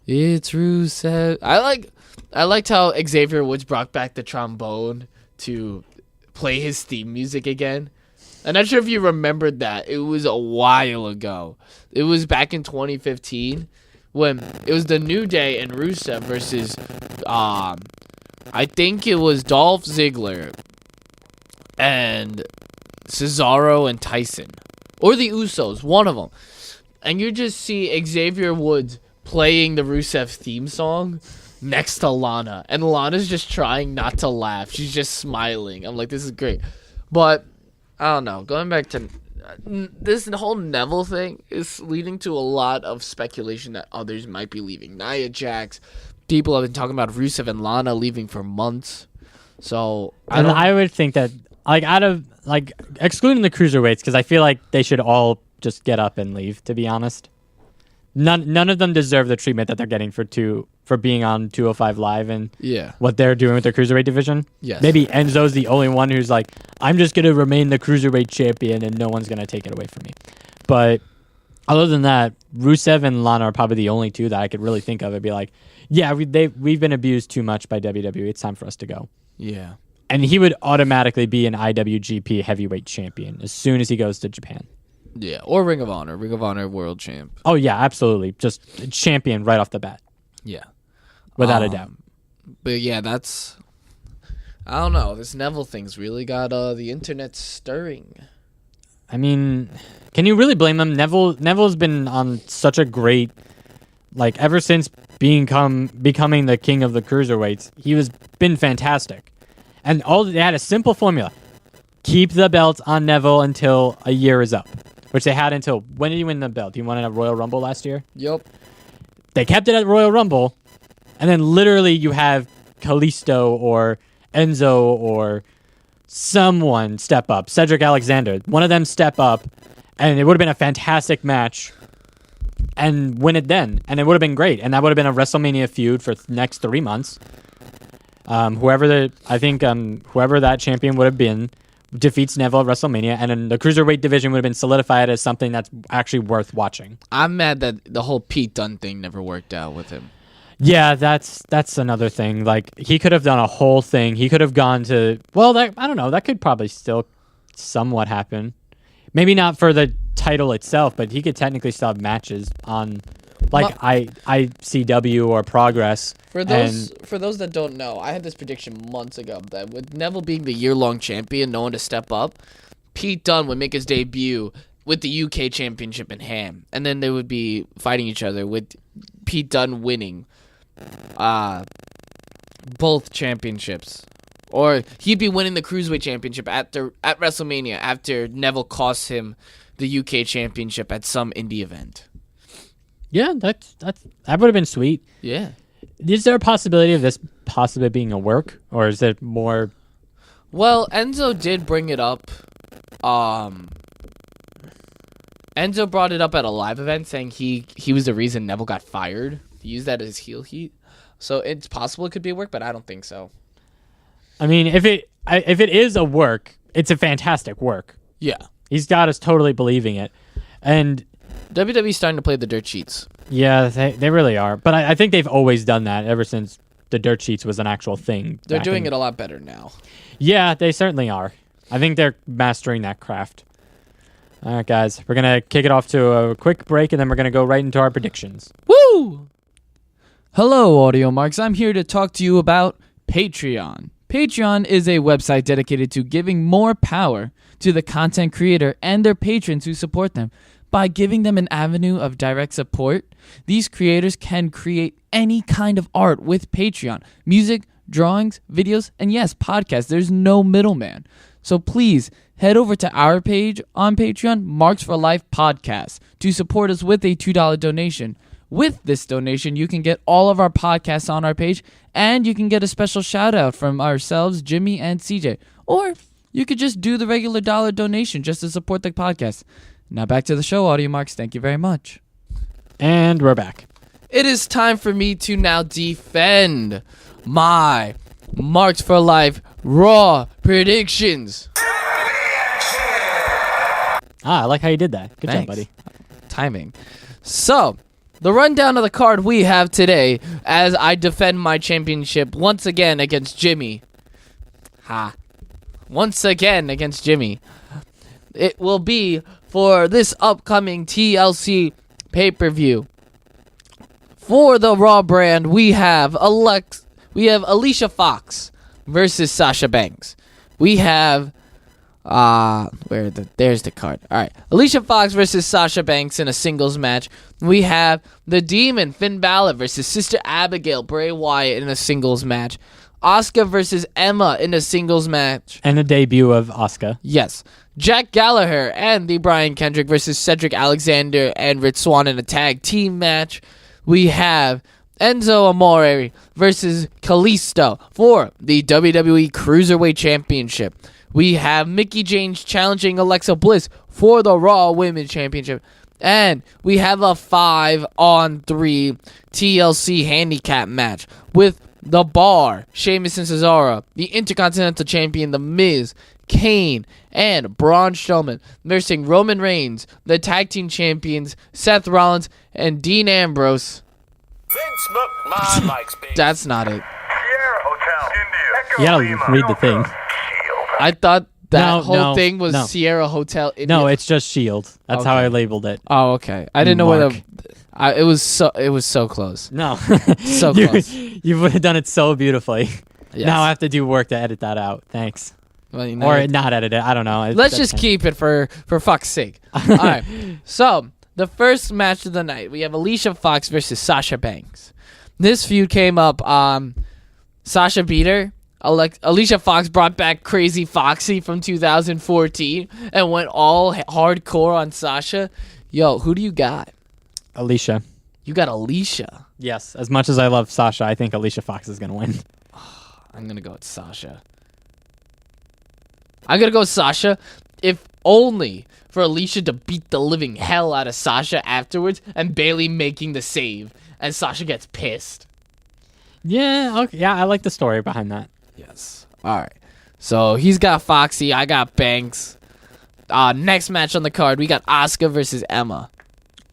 It's Rusev. I liked how Xavier Woods brought back the trombone to play his theme music again. I'm not sure if you remembered that. It was a while ago. It was back in 2015 when it was the New Day and Rusev versus, I think it was Dolph Ziggler and Cesaro and Tyson. Or the Usos, one of them. And you just see Xavier Woods playing the Rusev theme song next to Lana. And Lana's just trying not to laugh. She's just smiling. I'm like, this is great. But, I don't know. Going back to this whole Neville thing is leading to a lot of speculation that others might be leaving. Nia Jax. People have been talking about Rusev and Lana leaving for months. So, I would think that, like, out of, like, excluding the cruiserweights, because I feel like they should all just get up and leave, to be honest. None of them deserve the treatment that they're getting for being on 205 Live and what they're doing with their cruiserweight division. Yes. Maybe Enzo's the only one who's like, I'm just going to remain the cruiserweight champion and no one's going to take it away from me. But Other than that, Rusev and Lana are probably the only two that I could really think of. It'd be like, yeah, we've been abused too much by WWE. It's time for us to go. Yeah. And he would automatically be an IWGP Heavyweight Champion as soon as he goes to Japan. Yeah, or Ring of Honor World Champ. Oh, yeah, absolutely. Just a champion right off the bat. Yeah. Without a doubt. But yeah, that's... I don't know. This Neville thing's really got the internet stirring. I mean, can you really blame him? Neville's been on such a great... Like, ever since becoming the king of the cruiserweights, he was been fantastic. And they had a simple formula. Keep the belt on Neville until a year is up. Which they had until... When did he win the belt? He won it at Royal Rumble last year? Yep. They kept it at Royal Rumble, and then literally you have Kalisto or Enzo or someone step up. Cedric Alexander. One of them step up, and it would have been a fantastic match. And win it then. And it would have been great. And that would have been a WrestleMania feud for the next 3 months. Whoever that champion would have been defeats Neville at WrestleMania, and then the cruiserweight division would have been solidified as something that's actually worth watching. I'm mad that the whole Pete Dunne thing never worked out with him. Yeah, that's another thing. Like, he could have done a whole thing. He could have gone to... Well, I don't know. That could probably still somewhat happen. Maybe not for the title itself, but he could technically still have matches on... Like ICW or Progress. For those that don't know, I had this prediction months ago that with Neville being the year-long champion, no one to step up, Pete Dunne would make his debut with the UK Championship in hand, and then they would be fighting each other with Pete Dunne winning both championships. Or he'd be winning the Cruiserweight Championship at WrestleMania after Neville cost him the UK Championship at some indie event. Yeah, that would have been sweet. Yeah. Is there a possibility of this possibly being a work, or is it more? Well, Enzo did bring it up. Enzo brought it up at a live event, saying he was the reason Neville got fired. He used that as heel heat, so it's possible it could be a work, but I don't think so. I mean, if it is a work, it's a fantastic work. Yeah, he's got us totally believing it, and. WWE's starting to play the dirt sheets. Yeah, they really are. But I think they've always done that ever since the dirt sheets was an actual thing. They're doing it a lot better now. Yeah, they certainly are. I think they're mastering that craft. All right, guys. We're going to kick it off to a quick break, and then we're going to go right into our predictions. Woo! Hello, Audio Marks. I'm here to talk to you about Patreon. Patreon is a website dedicated to giving more power to the content creator and their patrons who support them. By giving them an avenue of direct support, these creators can create any kind of art with Patreon. Music, drawings, videos, and yes, podcasts. There's no middleman. So please head over to our page on Patreon, Marks for Life Podcast, to support us with a $2 donation. With this donation, you can get all of our podcasts on our page, and you can get a special shout out from ourselves, Jimmy and CJ. Or you could just do the regular dollar donation just to support the podcast. Now back to the show, Audio Marks. Thank you very much. And we're back. It is time for me to now defend my Marks for Life Raw predictions. I like how you did that. Good Thanks. job, buddy. Timing. So, the rundown of the card we have today as I defend my championship once again against Jimmy. Once again against Jimmy. It will be for this upcoming TLC pay-per-view. For the Raw brand, we have Alicia Fox versus Sasha Banks. We have there's the card. All right, Alicia Fox versus Sasha Banks in a singles match. We have the Demon Finn Balor versus Sister Abigail Bray Wyatt in a singles match. Asuka versus Emma in a singles match. And the debut of Asuka. Yes. Jack Gallagher and the Brian Kendrick versus Cedric Alexander and Rich Swann in a tag team match. We have Enzo Amore versus Kalisto for the WWE Cruiserweight Championship. We have Mickie James challenging Alexa Bliss for the Raw Women's Championship. And we have a 5-on-3 TLC handicap match with The Bar, Sheamus and Cesaro, the Intercontinental Champion, The Miz, Kane, and Braun Strowman versing Roman Reigns, the tag team champions, Seth Rollins, and Dean Ambrose. Vince McMahon likes big. That's not it. Sierra Hotel, India. Echo You gotta Lima, read the thing. Shield. I thought that whole No, thing was no. Sierra Hotel. India. No, it's just Shield. That's how Okay. I labeled it. Oh, okay. I didn't know whether. Mark. It was so close. No. So you, close. You would have done it so beautifully. Yes. Now I have to do work to edit that out. Thanks. Well, you know, Or not edit it. I don't know. let's just keep it for fuck's sake. All right. So the first match of the night, we have Alicia Fox versus Sasha Banks. This feud came up. Sasha beat her. Alicia Fox brought back Crazy Foxy from 2014 and went all hardcore on Sasha. Yo, who do you got? Alicia. You got Alicia. Yes. As much as I love Sasha, I think Alicia Fox is going to win. I'm going to go with Sasha. I'm going to go with Sasha, if only for Alicia to beat the living hell out of Sasha afterwards and Bailey making the save and Sasha gets pissed. Yeah. Okay. Yeah, I like the story behind that. Yes. All right. So he's got Foxy. I got Banks. Next match on the card, we got Asuka versus Emma.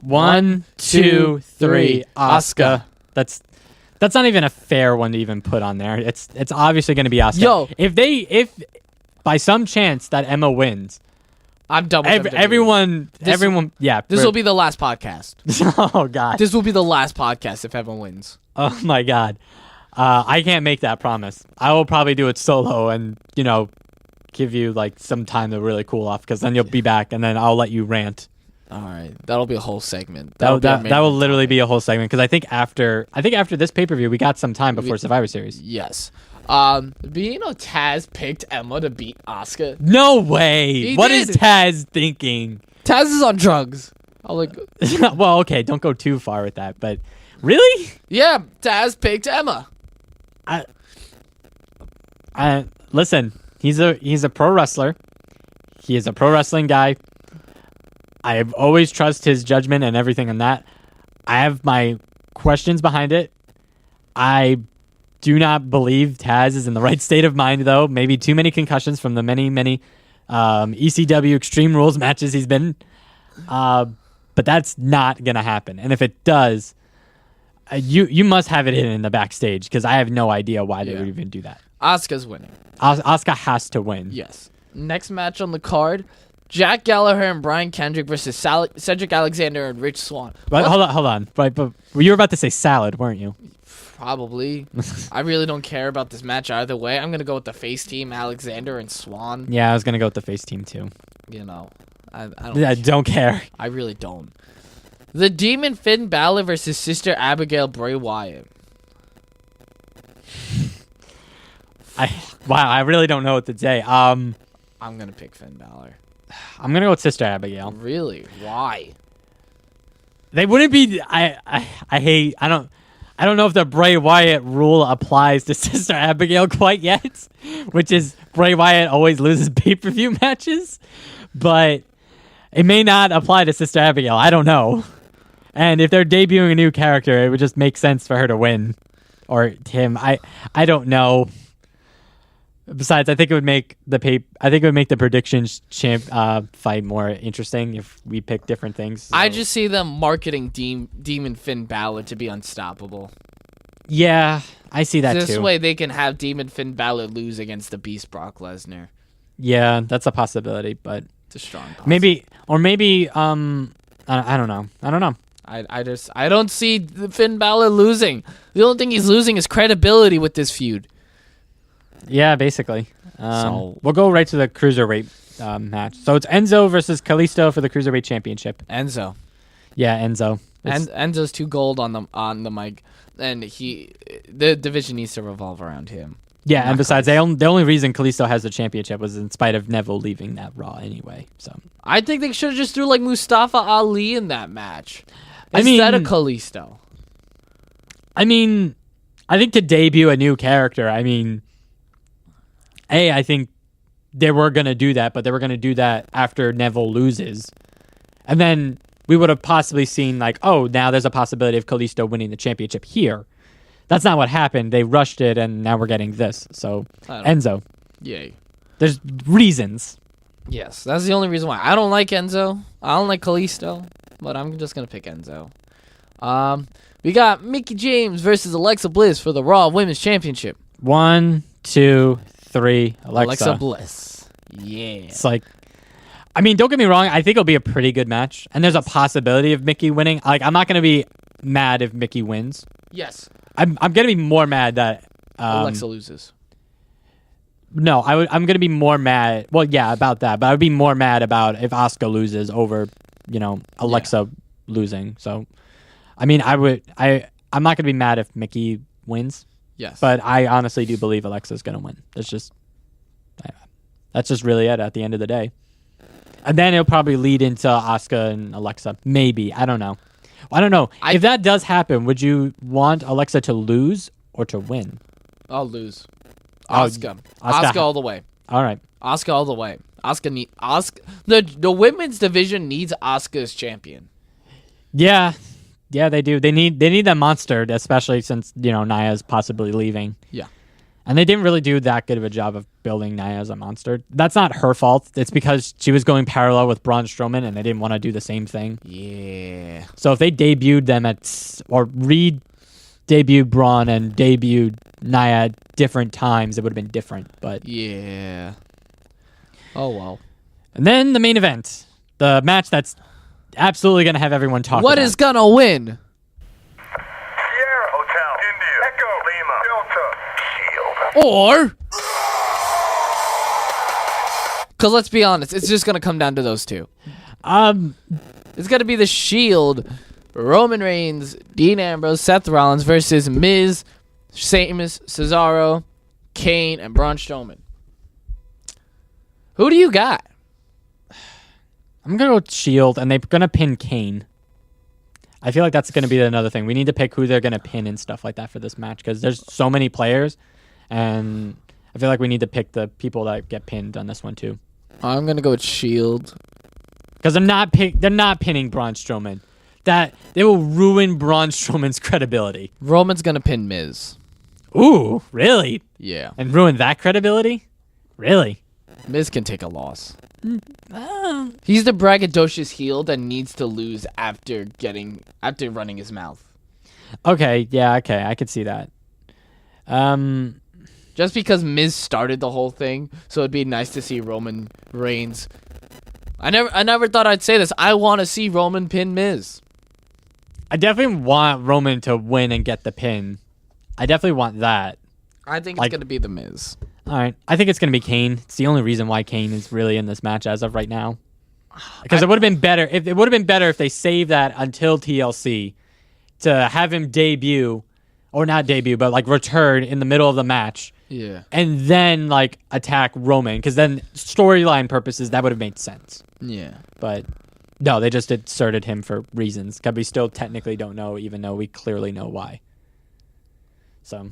1, 2, 3. Asuka. Asuka. That's not even a fair one to even put on there. It's obviously going to be Asuka. Yo. If by some chance that Emma wins, I'm done with WWE. everyone, yeah. This will be the last podcast. Oh God. This will be the last podcast if Emma wins. Oh my God. I can't make that promise. I will probably do it solo and give you like some time to really cool off, because then you'll be back and then I'll let you rant. All right, that'll be a whole segment. That That'll be our main will literally topic. be a whole segment, because I think after this pay-per-view we got some time before Survivor Series. Yes. Taz picked Emma to beat Asuka. No way. He What did. is Taz thinking? Taz is on drugs. I'm like, Well, okay, don't go too far with that, but really? yeah, Taz picked Emma. Listen, he's a pro wrestler. He is a pro wrestling guy. I've always trust his judgment and everything on that. I have my questions behind it. I do not believe Taz is in the right state of mind, though. Maybe too many concussions from the many ECW Extreme Rules matches he's been. But that's not gonna happen. And if it does, you must have it in the backstage, because I have no idea why they would even do that. Asuka's winning. Asuka has to win. Yes. Next match on the card, Jack Gallagher and Brian Kendrick versus Cedric Alexander and Rich Swann. But hold on. But you were about to say salad, weren't you? Probably. I really don't care about this match either way. I'm going to go with the face team, Alexander and Swan. Yeah, I was gonna go with the face team too. I Don't care. I really don't. The Demon Finn Balor versus Sister Abigail Bray Wyatt. I really don't know what to say. I'm I'm going to pick Finn Balor. gonna go with Sister Abigail. Really? Why? They wouldn't be. I don't know if the Bray Wyatt rule applies to Sister Abigail quite yet, which is Bray Wyatt always loses pay-per-view matches, but it may not apply to Sister Abigail. I don't know. And if they're debuting a new character, it would just make sense for her to win, or him. I don't know. Besides, I think it would make the predictions fight more interesting if we pick different things. So. I just see them marketing Demon Finn Balor to be unstoppable. Yeah, I see that This too. way they can have Demon Finn Balor lose against the Beast Brock Lesnar. Yeah, that's a possibility, but It's a strong possibility. maybe I don't know. I don't see Finn Balor losing. The only thing he's losing is credibility with this feud. Yeah, basically. So- We'll go right to the cruiserweight match. So it's Enzo versus Kalisto for the cruiserweight championship. Enzo. Yeah, Enzo. Enzo's too gold on the mic, and the division needs to revolve around him. Yeah, Not and besides, the only reason Kalisto has the championship was in spite of Neville leaving that Raw anyway. So I think they should have just threw like Mustafa Ali in that match I mean- instead of Kalisto. I think to debut a new character, I think they were going to do that, but they were going to do that after Neville loses. And then we would have possibly seen like, oh, now there's a possibility of Kalisto winning the championship here. That's not what happened. They rushed it, and now we're getting this. So, I don't- Enzo. Yay. There's reasons. Yes, that's the only reason why. I don't like Enzo. I don't like Kalisto, but I'm just gonna pick Enzo. We got Mickie James versus Alexa Bliss for the Raw Women's Championship. 1, 2, 3. Alexa Bliss. Yeah. It's like, I mean, don't get me wrong. I think it'll be a pretty good match, and there's a possibility of Mickie winning. Like, I'm not gonna be mad if Mickie wins. Yes. I'm gonna be more mad that Alexa loses. No, I'm gonna be more mad. Well, yeah, about that, but I would be more mad about if Asuka loses over, Alexa losing. So, I mean, I'm not gonna be mad if Mickie wins. Yes. But I honestly do believe Alexa's gonna win. That's just really it at the end of the day. And then it'll probably lead into Asuka and Alexa. Maybe. I don't know. If that does happen, would you want Alexa to lose or to win? I'll lose. Asuka. Asuka all the way. All right. Asuka all the way. The women's division needs Asuka as champion. Yeah. Yeah, they do. They need that monster, especially since, Nia's possibly leaving. Yeah. And they didn't really do that good of a job of building Nia as a monster. That's not her fault. It's because she was going parallel with Braun Strowman, and they didn't want to do the same thing. Yeah. So if they debuted them or re-debuted Braun and debuted Nia at different times, it would have been different. But yeah. Oh, well. And then the main event. The match that's absolutely going to have everyone talk What about. is going to win? Sierra Hotel, India, Echo, Lima, Delta, Shield. Or... Because let's be honest, it's just going to come down to those two. It's going to be the Shield, Roman Reigns, Dean Ambrose, Seth Rollins versus Miz, Sheamus, Cesaro, Kane, and Braun Strowman. Who do you got? I'm going to go with Shield, and they're going to pin Kane. I feel like that's going to be another thing. We need to pick who they're going to pin and stuff like that for this match, because there's so many players, and I feel like we need to pick the people that get pinned on this one, too. I'm going to go with Shield. Because they're not pinning Braun Strowman. That they will ruin Braun Strowman's credibility. Roman's going to pin Miz. Ooh, really? Yeah. And ruin that credibility? Really? Miz can take a loss. He's the braggadocious heel that needs to lose after running his mouth. Okay, I could see that. Just because Miz started the whole thing, so it'd be nice to see Roman Reigns. I never thought I'd say this. I want to see Roman pin Miz. I definitely want Roman to win and get the pin. I definitely want that. I think it's going to be the Miz. All right. I think it's going to be Kane. It's the only reason why Kane is really in this match as of right now. Because it would have been better if they saved that until TLC to have him debut, or not debut, but like return in the middle of the match. Yeah. And then like attack Roman, because then storyline purposes that would have made sense. Yeah. But no, they just inserted him for reasons. Because we still technically don't know, even though we clearly know why. So,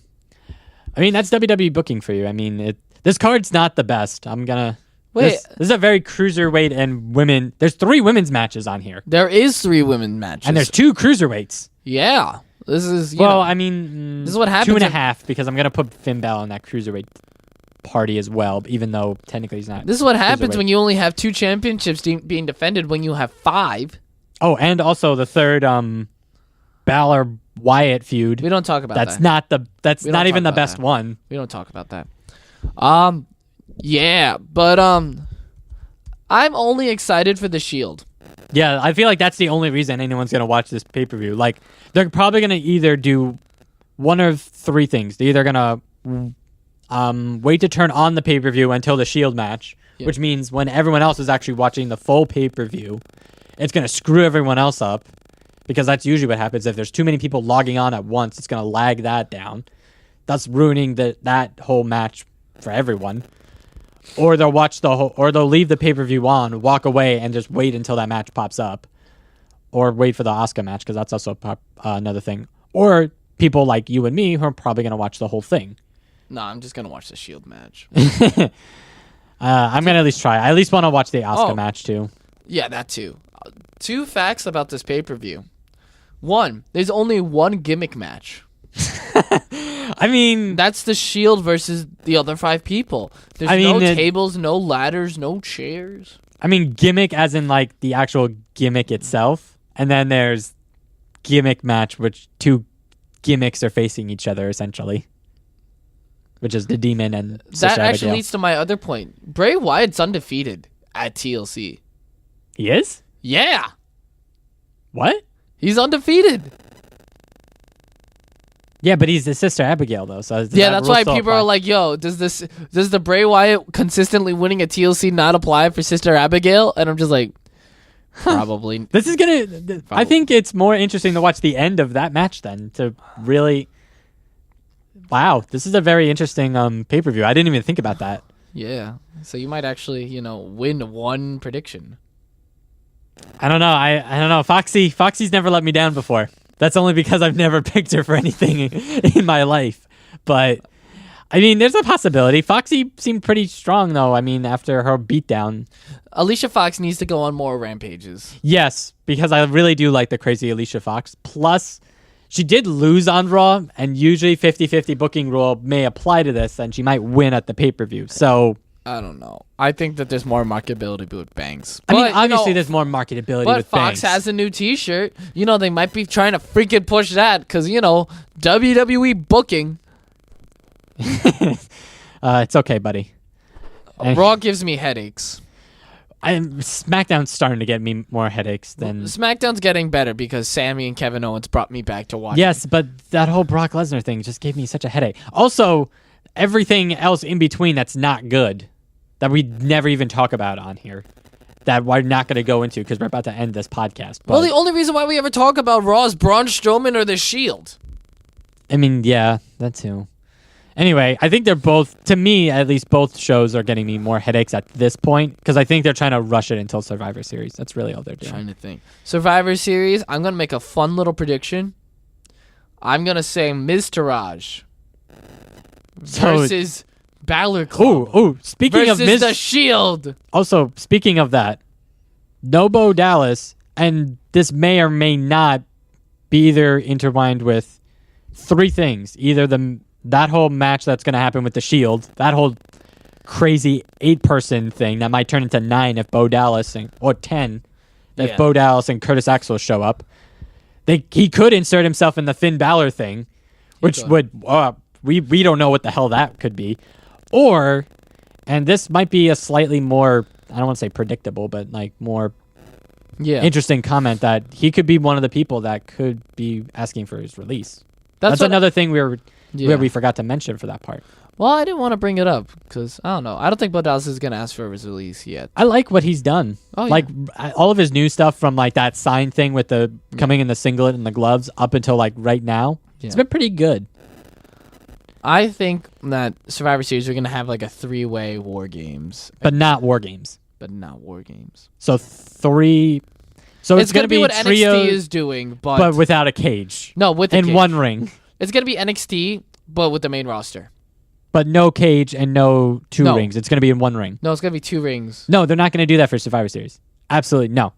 I mean, that's WWE booking for you. I mean, this card's not the best. I'm gonna wait. This is a very cruiserweight and women. There's 3 women's matches on here. There is 3 women matches, and there's 2 cruiserweights. Yeah, this is this is what happens. 2.5 because I'm gonna put Finn Balor in that cruiserweight party as well, even though technically he's not. This is what happens when you only have 2 championships being defended when you have 5. Oh, and also the third Balor Wyatt feud. We don't talk about that. That's not even the best one. We don't talk about that. Yeah, but I'm only excited for the Shield. Yeah, I feel like that's the only reason anyone's gonna watch this pay-per-view. Like, they're probably gonna either do one of 3 things. They're either gonna wait to turn on the pay-per-view until the Shield match, which means when everyone else is actually watching the full pay-per-view, it's gonna screw everyone else up. Because that's usually what happens. If there's too many people logging on at once, it's going to lag that down. That's ruining that whole match for everyone. Or they'll leave the pay-per-view on, walk away, and just wait until that match pops up. Or wait for the Asuka match, because that's also another thing. Or people like you and me who are probably going to watch the whole thing. No, I'm just going to watch the Shield match. I'm going to at least try. I at least want to watch the Asuka match, too. Yeah, that too. 2 facts about this pay-per-view. 1, there's only 1 gimmick match. I mean, That's the Shield versus the other 5 people. There's no tables, no ladders, no chairs. I mean, gimmick as in like the actual gimmick itself, and then there's gimmick match, which 2 gimmicks are facing each other essentially, which is the Demon and Sister That actually Abigail. leads to my other point. Bray Wyatt's undefeated at TLC. He is? Yeah, What? he's undefeated. Yeah, but he's the Sister Abigail though, so Yeah, that's why people are like, "Yo, does the Bray Wyatt consistently winning at TLC not apply for Sister Abigail?" And I'm just like, probably. This is gonna. I think it's more interesting to watch the end of that match then to really. Wow, this is a very interesting pay-per-view. I didn't even think about that. Yeah, so you might actually, win one prediction. I don't know. I don't know. Foxy's never let me down before. That's only because I've never picked her for anything in my life. But I mean, there's a possibility. Foxy seemed pretty strong though. I mean, after her beatdown. Alicia Fox needs to go on more rampages. Yes, because I really do like the crazy Alicia Fox. Plus, she did lose on Raw, and usually 50-50 booking rule may apply to this, and she might win at the pay-per-view. So I don't know. I think that there's more marketability with Banks. I mean, But, obviously there's more marketability But with Fox Banks. has a new T-shirt. They might be trying to freaking push that because WWE booking. It's okay, buddy. Raw gives me headaches. SmackDown's starting to get me more headaches than. SmackDown's getting better because Sammy and Kevin Owens brought me back to watch. Yes, but that whole Brock Lesnar thing just gave me such a headache. Also, everything else in between that's not good, that we never even talk about on here, that we're not going to go into because we're about to end this podcast. But, Well, the only reason why we ever talk about Raw is Braun Strowman or The Shield. I mean, yeah, that too. Anyway, I think they're both, to me at least, both shows are getting me more headaches at this point because I think they're trying to rush it until Survivor Series. That's really all they're doing. Trying to think. Survivor Series, I'm going to make a fun little prediction. I'm going to say Miz Taraj versus Balor Club. Ooh, speaking versus of Miz, The Shield. also, speaking of that, Nobo Dallas, and this may or may not be either intertwined with 3 things. Either that whole match that's going to happen with The Shield, that whole crazy 8-person thing that might turn into 9 if Bo Dallas, or 10 if Bo Dallas and Curtis Axel show up. He could insert himself in the Finn Balor thing, which would... we don't know what the hell that could be. Or, and this might be a slightly more, I don't want to say predictable, but like more interesting comment, that he could be one of the people that could be asking for his release. That's another thing where we forgot to mention for that part. Well, I didn't want to bring it up because, I don't know. I don't think Bo Dallas is going to ask for his release yet. I like what he's done. Oh, like all of his new stuff, from like that sign thing with the coming in the singlet and the gloves up until like right now. Yeah. It's been pretty good. I think that Survivor Series are going to have like a 3-way War Games. But not War Games. But not War Games. So 3... So it's going to be what trios, NXT is doing, but without a cage. No, with a and cage. one ring. It's going to be NXT, but with the main roster. But no cage and no 2 rings. It's going to be in 1 ring. No, it's going to be 2 rings. No, they're not going to do that for Survivor Series. Absolutely no.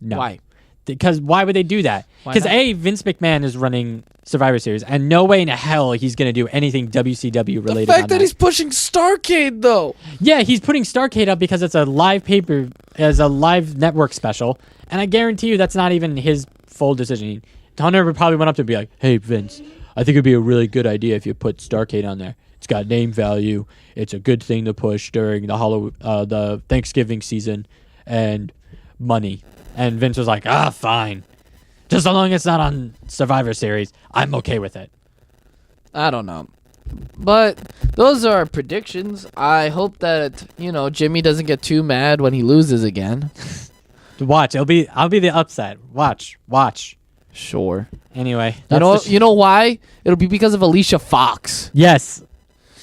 No. Why? Because why would they do that? Because Vince McMahon is running Survivor Series, and no way in hell he's going to do anything WCW related. The fact that he's pushing Starrcade, though. Yeah, he's putting Starrcade up because it's a live as a live network special, and I guarantee you that's not even his full decision. Hunter would probably went up to be like, "Hey Vince, I think it'd be a really good idea if you put Starrcade on there. It's got name value. It's a good thing to push during the Thanksgiving season, and money." And Vince was like, fine. Just so long as it's not on Survivor Series, I'm okay with it. I don't know. But those are our predictions. I hope that, Jimmy doesn't get too mad when he loses again. Watch. I'll be the upset. Watch. Sure. Anyway. You know why? It'll be because of Alicia Fox. Yes.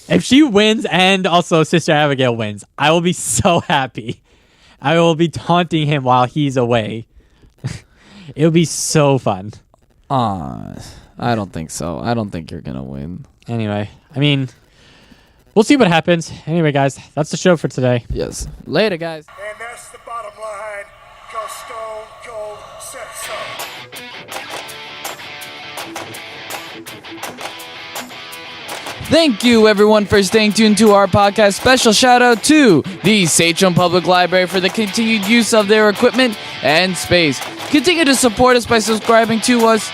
If she wins and also Sister Abigail wins, I will be so happy. I will be taunting him while he's away. It'll be so fun. I don't think so. I don't think you're going to win. Anyway, I mean, we'll see what happens. Anyway, guys, that's the show for today. Yes. Later, guys. And that's the bottom line, 'cause Stone Cold said so. Thank you, everyone, for staying tuned to our podcast. Special shout out to the Sachem Public Library for the continued use of their equipment and space. Continue to support us by subscribing to us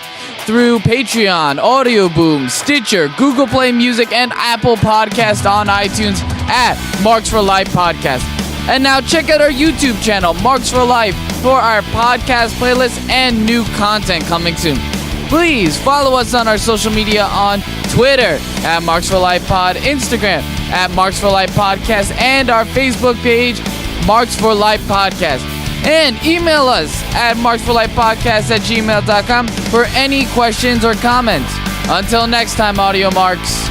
through Patreon, Audio Boom, Stitcher, Google Play Music, and Apple Podcast on iTunes at Marks for Life Podcast. And now check out our YouTube channel, Marks for Life, for our podcast playlist and new content coming soon. Please follow us on our social media on Twitter at Marks for Life Pod, Instagram at Marks for Life Podcast, and our Facebook page, Marks for Life Podcast. And email us at marksforlifepodcast@gmail.com for any questions or comments. Until next time, Audio Marks.